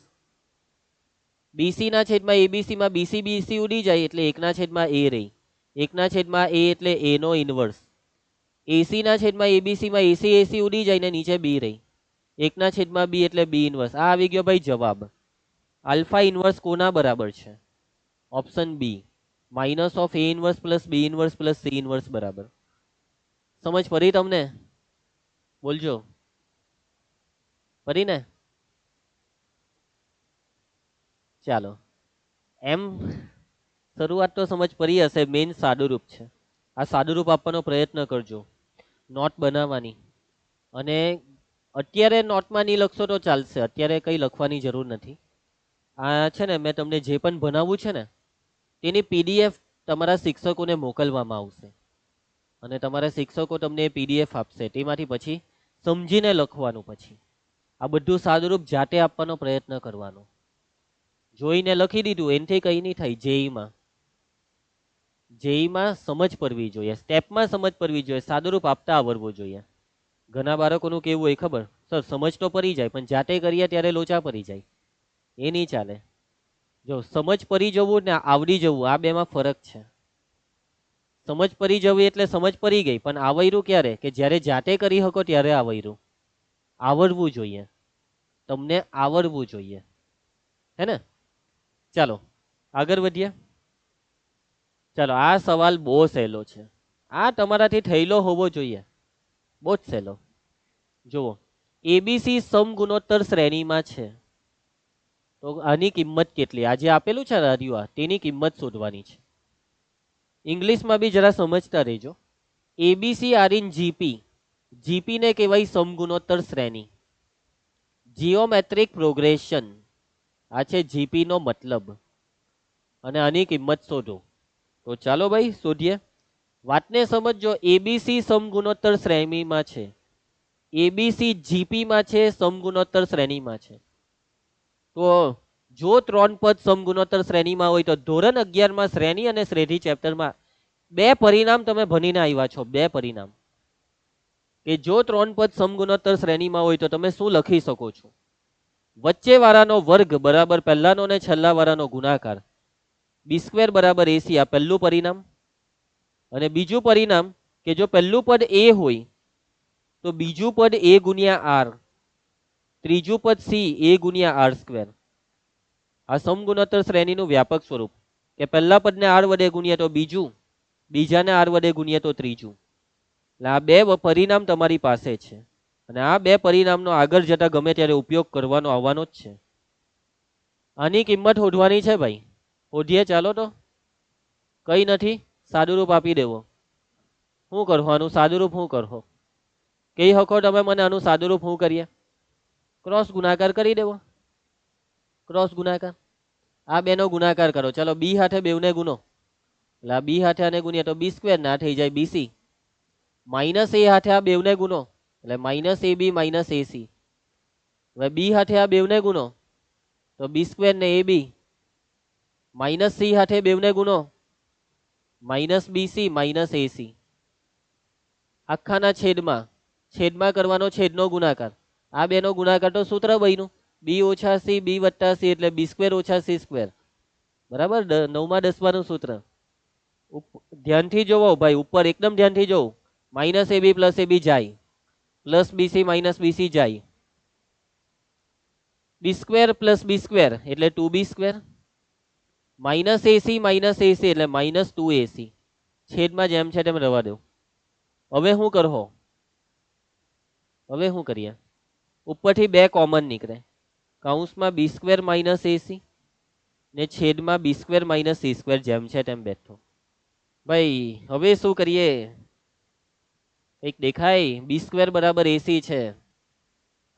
બીસી ના છેદમાં એબીસી માં બીસી ઉડી જાય એટલે 1 છેદમાં એ રહી, 1 છેદમાં એ એટલે એ નો ઇન્વર્સ. એસી ના છેદમાં એબીસી માં એસી ઉડી જાય ને નીચે બી રહી, 1 છેદમાં બી એટલે બી ઇન્વર્સ. આ આવી ગયો ભાઈ જવાબ. આલ્ફા ઇન્વર્સ કોના બરાબર છે? Option B, minus of A inverse plus B inverse plus C inverse બરાબર. સમજ પડી તમને? બોલજો, પડી ને? ચાલો, એમ શરૂઆત તો સમજ પડી હશે. મેઇન સાદુરૂપ છે. આ સાદુરૂપ આપવાનો પ્રયત્ન કરજો, નોટ બનાવવાની. અને અત્યારે નોટમાં નહીં લખશો તો ચાલશે, અત્યારે કંઈ લખવાની જરૂર નથી. આ છે ને મેં તમને જે પણ ભણાવવું છે ને તેની પીડીએફ તમારા શિક્ષકોને મોકલવામાં આવશે અને તમારા શિક્ષકો તમને એ પીડીએફ આપશે. તેમાંથી પછી સમજીને લખવાનું. પછી આ બધું સાદુરૂપ જાતે આપવાનો પ્રયત્ન કરવાનો. જોઈને લખી દીધું એનાથી કંઈ નહીં થાય. જેઈમાં સમજ પડવી જોઈએ, સ્ટેપમાં સમજ પડવી જોઈએ, સાદુરૂપ આપતા આવડવું જોઈએ. ઘણા બાળકોનું કેવું હોય ખબર, સર સમજ તો પડી જાય પણ જાતે કરીએ ત્યારે લોચા પડી જાય. એ નહીં ચાલે. જો સમજ પડી જવું ને આવડી જવું આ બેમાં ફરક છે. સમજ પડી જવી એટલે સમજ પડી ગઈ, પણ આવડ્યું ક્યારે? કે જ્યારે જાતે કરી શકો ત્યારે આવડ્યું. આવડવું જોઈએ, તમને આવડવું જોઈએ, હે ને? ચાલો આગળ વધીએ. ચાલો, આ સવાલ બહુ સહેલો છે. આ તમારાથી થયેલો હોવો જોઈએ, બહુ જ સહેલો. જુઓ, એબીસી સમગુણોત્તર શ્રેણીમાં છે તો આની કિંમત કેટલી? આ જે આપેલું છે ને તેની કિંમત શોધવાની છે. ઇંગ્લિશમાં બી જરા સમજતા રહેજો. ABC are in GP, GP ને કહેવાય સમગુણોત્તર શ્રેણી, જીઓમેટ્રિક પ્રોગ્રેશન. આ છે જીપી નો મતલબ, અને આની કિંમત શોધો. તો ચાલો ભાઈ શોધીએ. વાતને સમજો. એબીસી સમગુણોત્તર શ્રેણીમાં છે, એબીસી જીપી માં છે, સમગુણોત્તર શ્રેણીમાં છે. તો જો 3 પદ સમગુણોત્તર શ્રેણીમાં હોય તો ધોરણ 11 માં શ્રેણી અને શ્રેઢી ચેપ્ટરમાં 2 પરિણામ તમે ભણીને આવ્યા છો. 2 પરિણામ કે જો 3 પદ સમગુણોત્તર શ્રેણીમાં હોય તો તમે શું લખી શકો છો? વચ્ચે વાળાનો વર્ગ બરાબર પહેલાનો અને છેલ્લા વાળાનો ગુણાકાર, બી સ્ક્વેર બરાબર એસી. આ પહેલું પરિણામ. અને બીજું પરિણામ કે જો પહેલું પદ એ હોય તો બીજું પદ એ ગુણ્યા આર, ત્રીજું પદ સી એ ગુણ્યા આર સ્ક્વેર. આ સમગુણોત્તર શ્રેણીનું વ્યાપક સ્વરૂપ કે પહેલા પદને આર વડે ગુણીએ તો બીજું, બીજાને આર વડે ગુણીએ તો ત્રીજું. એટલે આ 2 પરિણામ તમારી પાસે છે અને આ 2 પરિણામનો આગળ જતા ગમે ત્યારે ઉપયોગ કરવાનો આવવાનો જ છે. આની કિંમત શોધવાની છે ભાઈ. શોધીએ ચાલો તો. કઈ નથી, સાદુરૂપ આપી દેવો. શું કરવાનું? સાદુરૂપ શું કરશો? કહી શકો તમે મને આનું સાદુરૂપ શું કરીએ? ક્રોસ ગુણાકાર કરી દેવો. ક્રોસ ગુણાકાર. આ બેનો ગુણાકાર કરો. ચલો બી હાથે બેવને ગુનો. એટલે આ બી હાથે આને ગુણીએ તો બી સ્ક્વેર, ના થઈ જાય બીસી. માઇનસ એ હાથે આ બેવને ગુનો એટલે માઇનસ એ બી માઇનસ એસી. હવે બી હાથે આ બેવને ગુનો તો બી સ્ક્વેર ને એ બી. માઇનસ સી હાથે બેવને ગુનો માઇનસ બીસી માઇનસ એસી. આખાના છેદમાં, છેદમાં કરવાનો છેદનો ગુણાકાર. આ બેનો ગુણાકાર તો સૂત્ર બન્યું બી ઓછા સી બી વત્તા સી એટલે બી સ્ક્વેર ઓછા સી સ્ક્વેર. બરાબર, 9મા 10માનું સૂત્ર. ધ્યાનથી જોવો ભાઈ, ઉપર એકદમ ધ્યાનથી જોવો. માઇનસ એ બી પ્લસ એ બી જાય, પ્લસ બીસી માઇનસ બીસી જાય. બી સ્ક્વેર પ્લસ બી સ્ક્વેર એટલે 2b સ્ક્વેર. માઇનસ એસી એટલે માઇનસ 2ac. છેદમાં જેમ છે તેમ રહેવા દો. હવે શું કરો? હવે શું કરીએ? ઉપરથી 2 કોમન નીકળે. કૌંસમાં બી સ્ક્વેર માઇનસ એસી ને છેદમાં બી સ્ક્વેર માઇનસ સી સ્ક્વેર જેમ છે તેમ બેઠો. ભાઈ હવે શું કરીએ? એક દેખાય બી સ્ક્વેર બરાબર એસી છે.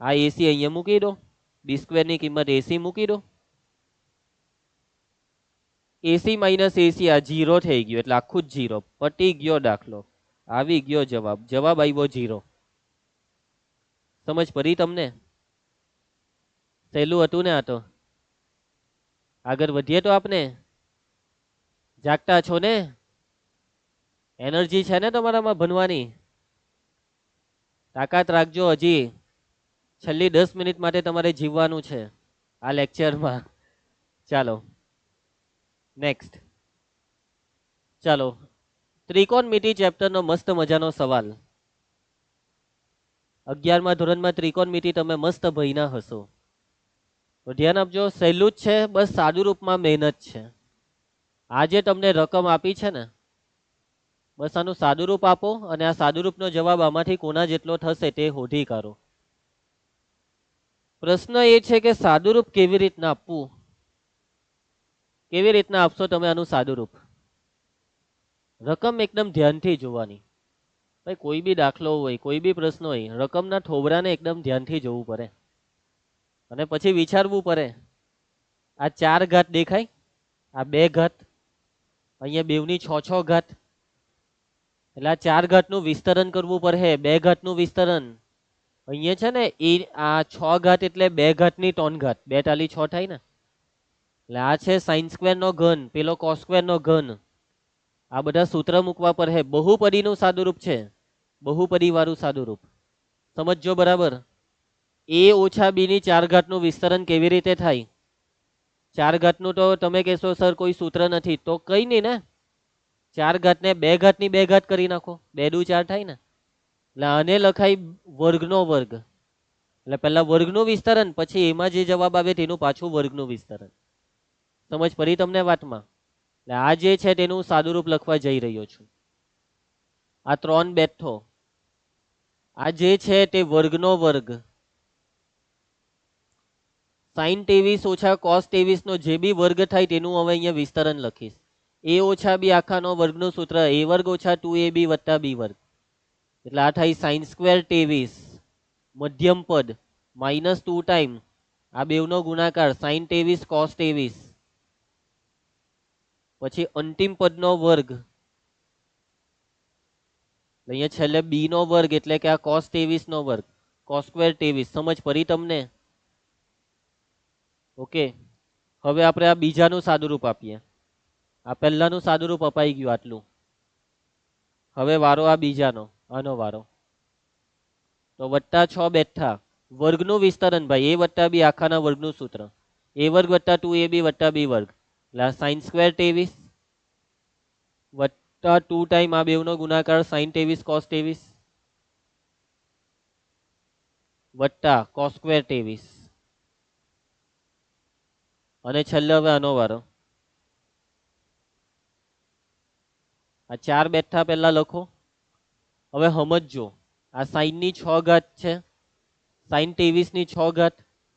આ એસી અહીંયા મૂકી દો. બી સ્ક્વેર ની કિંમત એસી મૂકી દો. એસી માઇનસ એસી આ 0 થઈ ગયું એટલે આખું જ 0. પટી ગયો દાખલો. આવી ગયો જવાબ. જવાબ આવ્યો 0. સમજ પડી તમને? સહેલું હતું ને આ તો. આગળ વધીએ તો આપણે. જાગતા છો ને? એનર્જી છે ને તમારામાં ભણવાની? તાકાત રાખજો. હજી છેલ્લી 10 મિનિટ માટે તમારે જીવવાનું છે આ લેક્ચરમાં. ચાલો નેક્સ્ટ. ચાલો ત્રિકોણમિતિ ચેપ્ટરનો મસ્ત મજાનો સવાલ. 11મા ધોરણમાં ત્રિકોણમિતિ તમે મસ્ત ભણ્યા હશો. તો ધ્યાન આપજો. સહેલું જ છે, બસ સાદું રૂપમાં મહેનત છે. આજે તમને રકમ આપી છે ને, બસ આનું સાદું રૂપ આપો અને આ સાદું રૂપનો જવાબ આમાંથી કોના જેટલો થશે તે શોધી કાઢો. પ્રશ્ન એ છે કે સાદું રૂપ કેવી રીતના આપવું? કેવી રીતના આપશો તમે આનું સાદું રૂપ? રકમ એકદમ ધ્યાનથી જોવાની. ભાઈ કોઈ બી દાખલો હોય, કોઈ બી પ્રશ્ન હોય, રકમના થોબડાને એકદમ ધ્યાનથી જોવું પડે અને પછી વિચારવું પડે. આ 4 ઘાત દેખાય, આ 2 ઘાત, અહીંયા બેવની 6 ઘાત. એટલે આ 4 ઘાતનું વિસ્તરણ કરવું પડે. 2 ઘાતનું વિસ્તરણ અહીંયા છે ને, એ આ 6 ઘાત એટલે 2 ઘાતની 3 ઘાત. 2 ટાલી 6 થાય ને. એટલે આ છે સાઇન સ્ક્વેર નો ઘન, પેલો કોસ સ્ક્વેર નો ઘન. આ બધા સૂત્ર મૂકવા પડે. બહુપદીનું સાદું રૂપ છે, બહુપદી વાળું સાદું રૂપ. સમજજો બરાબર. a ઓછા b ની 4 ઘાતનું વિસ્તરણ કેવી રીતે થાય? 4 ઘાતનું તો તમે કહેશો સર કોઈ સૂત્ર નથી, તો કઈ નહીં ને. 4 ઘાતને 2 ઘાતની 2 ઘાત કરી નાખો. 2 દુ 4 થાય ને. એટલે આને લખાય વર્ગનો વર્ગ. એટલે પહેલા વર્ગનું વિસ્તરણ, પછી એમાં જે જવાબ આવે તેનું પાછું વર્ગનું વિસ્તરણ. સમજ પડી તમને વાતમાં? એટલે આ જે છે તેનું સાદું રૂપ લખવા જઈ રહ્યો છું. આ 3 બેઠો, આ જે છે તે વર્ગનો વર્ગ. સાઇન 23 ઓછા કોસ 23 નો જે બી વર્ગ થાય તેનું હવે અહીંયા વિસ્તરણ લખીશ. a ઓછા બી આખાનો વર્ગનું સૂત્ર a વર્ગ ઓછા 2ab વત્તા b વર્ગ. એટલે આ થાય સાઇન સ્ક્વેર 23 મધ્યમ પદ માઇનસ 2 ટાઈમ આ બેવનો ગુણાકાર સાઇન 23 કોસ 23. પછી અંતિમ પદનો વર્ગ, અહીંયા છેલ્લે બી નો વર્ગ એટલે કે આ કોસ 23 નો વર્ગ, કોસ સ્ક્વેર 23. સમજ પડી તમને? ઓકે, હવે આપણે આ બીજાનું સાદુરૂપ આપીએ. આ પહેલાનું સાદુરૂપ અપાઈ ગયું આટલું. હવે વારો આ બીજાનો, આનો વારો. તો વત્તા 6 બેઠા વર્ગનું વિસ્તરણ ભાઈ, a વત્તા બી આખાના વર્ગનું સૂત્ર, a વર્ગ વત્તા 2ab વત્તા b વર્ગ એટલે સાઇન સ્ક્વેર 23 વત્તા 2 ટાઈમ આ બેવનો ગુણાકાર સાઇન 23 કોસ 23 વત્તા કોસ સ્ક્વેર 23 અને છેલ્લે હવે આનો વારો. આ 4 બેઠા પહેલા લખો. હવે સમજો, આ સાઇન ની 6 ઘાત છે, સાઇન 23 ની 6 ઘાત,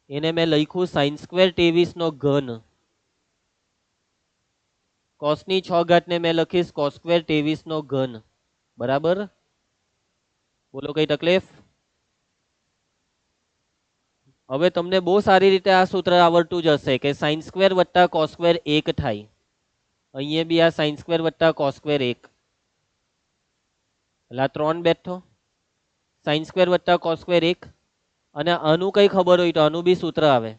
એને મેં લખ્યું સાઇન સ્ક્વેર 23 નો ઘન. કોસ ની 6 ઘાત ને મેં લખીશ કોસ સ્ક્વેર 23 નો ઘન. બરાબર, બોલો કઈ તકલીફ? હવે તમને બહુ સારી રીતે આ સૂત્ર આવડતું જ હશે કે સાઇન સ્ક્વેર વત્તા કોસ સ્ક્વેર 1 થાય. અહીંયા બી આ સાઇન સ્ક્વેર વત્તા કોસ સ્ક્વેર 1 એટલે આ 3 બેઠો સાઇન સ્ક્વેર વત્તા કોસ સ્ક્વેર 1 અને આનું કઈ ખબર હોય તો આનું બી સૂત્ર આવે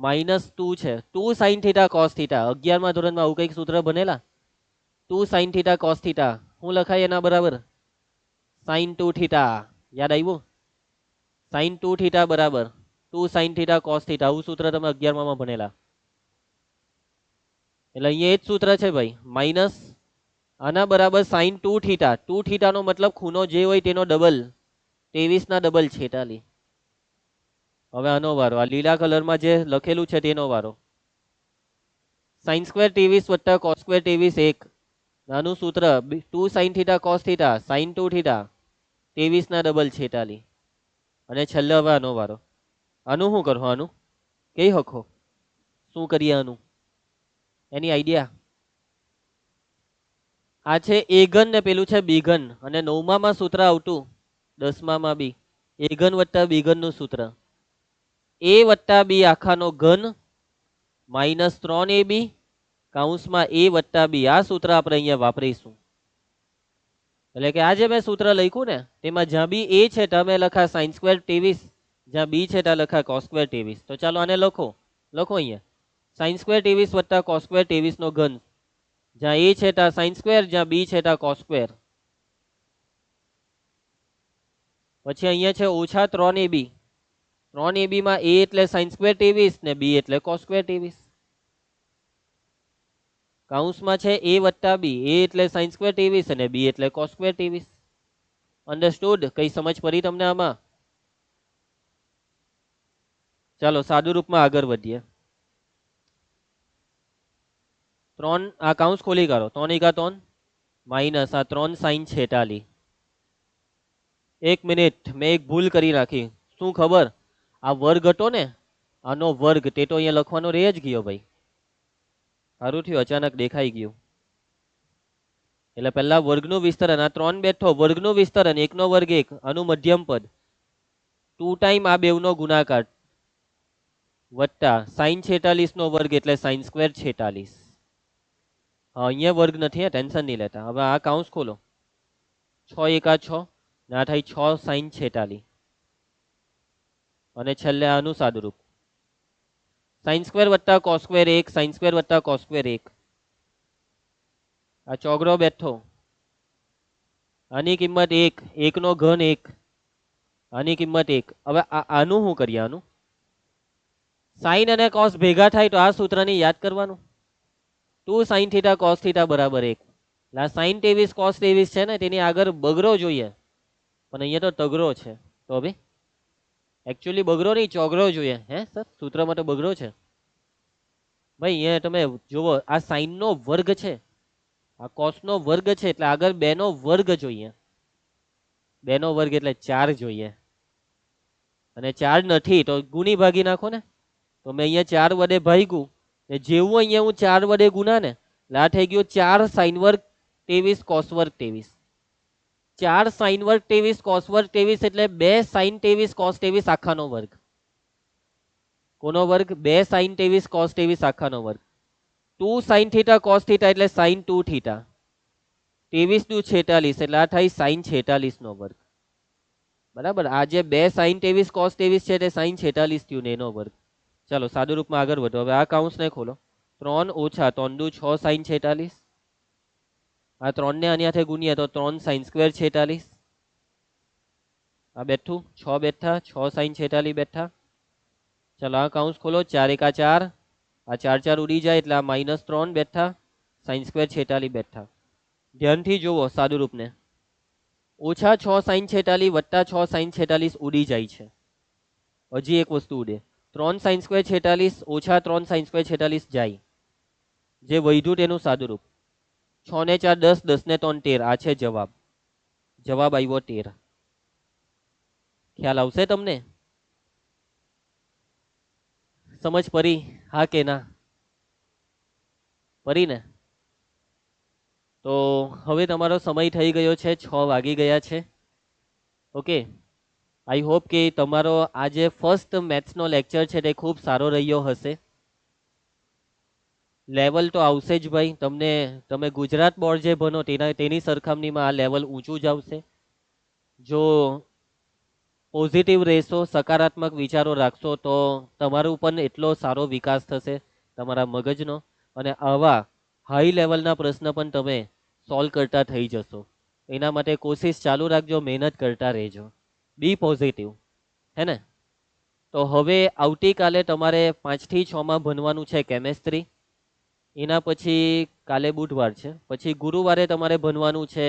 -2 છે, 2 સાઇન થીટા કોસ થીટા. 11મા ધોરણમાં આવું કઈક સૂત્ર બનેલા, 2 સાઇન થીટા કોસ થીટા. શું લખાય એના બરાબર? સાઇન 2 થીટા. યાદ આવ્યું? સાઇન 2 થીટા બરાબર 2 સાઇન થીટા કોસ થીટા. આવું સૂત્ર તમે 11મા ભણેલા. એટલે અહીંયા એ જ સૂત્ર છે ભાઈ, માઇનસ આના બરાબર સાઇન 2 થીટા. 2 થીટા નો મતલબ ખૂણો જે હોય તેનો ડબલ, 23 ના ડબલ 46. હવે આનો વારો, આ લીલા કલરમાં જે લખેલું છે તેનો વારો. સાઇન સ્ક્વેર 23 વત્તા કોસ સ્ક્વેર 23 1. આનું સૂત્ર 2 sine theta cos theta sign 2 theta 23 ના ડબલ 46. અને છેલ્લે હવે આનો વારો. આનું શું કરો? આનું કઈ હખો શું કરીએ આનું? એની આઈડિયા? આ છે એ ઘન ને પેલું છે બી ઘન, અને 9માં સૂત્ર આવતું 10માં બી એ ઘન વત્તા બી ઘન નું સૂત્ર. a વત્તા બી આખાનો ઘન -3ab કૌંસમાં a વત્તા બી. આ સૂત્ર આપણે અહીંયા વાપરીશું. એટલે કે આ જે મેં સૂત્ર લખ્યું ને તેમાં જ્યાં બી a છે ત્યાં મેં લખા સાઇન સ્ક્વેર 23, જ્યાં બી છે ત્યાં લખા કોસ સ્ક્વેર 23. તો ચાલો આને લખો અહીંયા સાઇન સ્ક્વેર 23 વત્તા કોસ સ્ક્વેર 23 નો ઘન. જ્યાં a છે ત્યાં સાઇન સ્ક્વેર, જ્યાં b છે ત્યાં કોસ સ્ક્વેર. પછી અહીંયા છે ઓછા 3ab. 3ab માં a એટલે સાઇન સ્ક્વેર 23 ને b એટલે કોસ સ્ક્વેર 23. કૌંસમાં છે a વત્તા બી, a એટલે સાઇન સ્ક્વેર 23 અને b એટલે કોસ સ્ક્વેર 23. અન્ડરસ્ટુડ? કઈ સમજ પડી તમને આમાં? ચાલો સાદુ રૂપમાં આગળ વધીએ. 3 આ કૌંસ ખોલી કાઢો, 3 એકા 3 માઇનસ આ 3 સાઇન 46. એક મિનિટ, મેં એક ભૂલ કરી નાખી. શું ખબર? આ વર્ગ હતો ને, આનો વર્ગ તે તો અહીંયા લખવાનો રહી જ ગયો ભાઈ. સારું થયું અચાનક દેખાઈ ગયું. એટલે પહેલા વર્ગનું વિસ્તરણ, આ 3 બેઠો વર્ગનું વિસ્તરણ 1 નો વર્ગ 1, આનું મધ્યમ પદ 2 ટાઈમ આ બેવનો ગુણાકાર વત્તા સાઇન 46 નો વર્ગ એટલે સાઇન સ્ક્વેર 46. અહીંયા વર્ગ નથી, ટેન્શન નહીં લેતા. હવે આ કૌંસ ખોલો, 6 એકા 6 ના થાય 6 સાઇન 46 અને છેલ્લે આનું સાદુરૂપ સાઇન સ્ક્વેર વત્તા કોસ સ્ક્વેર 1 સાઇન સ્ક્વેર વત્તા કોસ સ્ક્વેર 1. આ ચોગડો બેઠો, આની કિંમત 1, 1 નો ઘન 1, આની કિંમત 1. હવે આનું શું કરીએ? આનું સાઇન અને કોસ ભેગા થાય તો આ સૂત્રને યાદ કરવાનું. 2 સાઇન થીટા કોસ થીટા બરાબર 1. એટલે આ સાઇન 23 કોસ 23 છે ને તેની આગળ બગડો જોઈએ, પણ અહીંયા તો તગડો છે. તો ભાઈ એકચ્યુઅલી બગડો નહીં, ચોગડો જોઈએ. હે સર, સૂત્રમાં તો બગડો છે ભાઈ. અહીંયા તમે જુઓ, આ સાઇન નો વર્ગ છે, આ કોસ નો વર્ગ છે, એટલે આગળ 2 નો વર્ગ જોઈએ. 2 નો વર્ગ એટલે 4 જોઈએ, અને 4 નથી તો ગુણી ભાગી નાખો ને. તો મેં અહીંયા 4 વડે ભાગ્યું, ને જેવું અહીંયા હું 4 વડે ગુના ને એટલે આ થઈ ગયું 4 સાઇન વર્ગ 23 કોસ વર્ગ 23. 4 સાઇન વર્ગ 23 કોસ વર્ગ 23 એટલે 2 સાઇન 23 કોસ 23 આખાનો વર્ગ. કોનો વર્ગ? 2 સાઇન 23 કોસ 23 આખાનો વર્ગ. 2 સાઇન થીટા કોસ થીટા એટલે સાઇન 2 થીટા. 23 દુ 46 એટલે આ થાય સાઇન 46 નો વર્ગ. બરાબર, આ જે 2 સાઇન 23 કોસ 23 છે તે સાઇન 46 થયું ને એનો વર્ગ. ચાલો સાદુ રૂપમાં આગળ વધો. હવે આ કાઉન્સને ખોલો. 3 ઓછા 3 દુ 6 સાઈન 46. આ 3 ને આની સાથે ગુણીએ તો 3 સાઈન સ્ક્વેર 46. આ બેઠું 6 બેઠા 6 સાઈન 46 બેઠા. ચાલો આ કાઉન્સ ખોલો. 4 એકા 4, આ 4 4 ઉડી જાય એટલે આ -3 બેઠા સાઈન સ્ક્વેર 46 બેઠા. ધ્યાનથી જુઓ સાદુ રૂપને. ઓછા 6 સાઈન 46 વત્તા 6 સાઈન 46 ઉડી જાય છે. હજી એક વસ્તુ ઉડે. 3 સાઈન સ્ક્વેર 46 ઓછા 3 સાઈન સ્ક્વેર 46 જાય. જે વધ્યું તેનું સાદુ રૂપ. 6 ને 4 10, 10 ને 3 13. આ છે જવાબ. જવાબ આવ્યો 13. ખ્યાલ આવશે તમને? સમજ પડી? હા કે ના? પડી ને? તો હવે તમારો સમય થઈ ગયો છે, 6 વાગી ગયા છે. ઓકે, આઈ હોપ કે તમારો આ જે ફર્સ્ટ મેથ્સનો લેક્ચર છે તે ખૂબ સારો રહ્યો હશે. લેવલ તો આવશે જ ભાઈ. તમે ગુજરાત બોર્ડ જે ભણો તેની સરખામણીમાં આ લેવલ ઊંચું જ આવશે. જો પોઝિટિવ રહેશો, સકારાત્મક વિચારો રાખશો તો તમારું પણ એટલો સારો વિકાસ થશે તમારા મગજનો, અને આવા હાઈ લેવલના પ્રશ્ન પણ તમે સોલ્વ કરતા થઈ જશો. એના માટે કોશિશ ચાલુ રાખજો, મહેનત કરતા રહેજો. બી પોઝિટિવ, હે ને? તો હવે આવતીકાલે તમારે 5 થી 6 માં ભણવાનું છે કેમેસ્ટ્રી. એના પછી કાલે બુધવાર છે, પછી ગુરુવારે તમારે ભણવાનું છે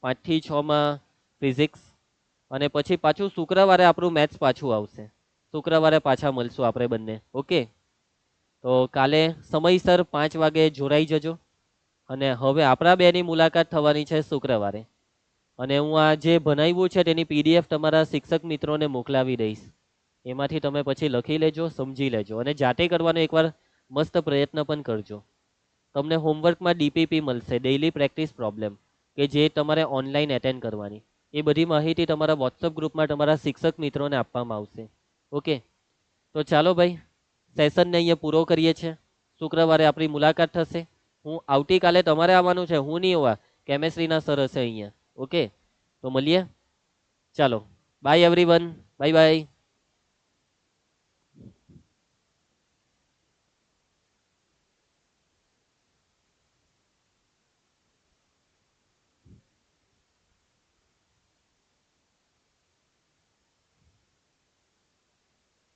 5 થી 6 માં ફિઝિક્સ. અને પછી પાછું શુક્રવારે આપણું મેથ્સ પાછું આવશે. શુક્રવારે પાછા મળશું આપણે બંને. ઓકે, તો કાલે સમયસર 5 વાગે જોડાઈ જજો. અને હવે આપણા બેની મુલાકાત થવાની છે શુક્રવારે. અને હું આ જે ભણાવ્યું છે તેની PDF તમારા શિક્ષક મિત્રોને મોકલાવી દઈશ. એમાંથી તમે પછી લખી લેજો, સમજી લેજો, અને જાતે કરવાનો એકવાર મસ્ત પ્રયત્ન પણ કરજો. તમને હોમવર્કમાં DPP મળશે, ડેઇલી પ્રેક્ટિસ પ્રોબ્લેમ, કે જે તમારે ઓનલાઈન એટેન્ડ કરવાની. એ બધી માહિતી તમારા વોટ્સઅપ ગ્રુપમાં તમારા શિક્ષક મિત્રોને આપવામાં આવશે. ઓકે, તો ચાલો ભાઈ, સેશનને અહીંયા પૂરો કરીએ છીએ. શુક્રવારે આપણી મુલાકાત થશે. હું આવતીકાલે તમારે આવવાનું છે, હું નહીં હોવા, કેમેસ્ટ્રીના સર હશે અહીંયા. ઓકે, તો મળીએ. ચાલો, બાય એવરીવન, બાય બાય.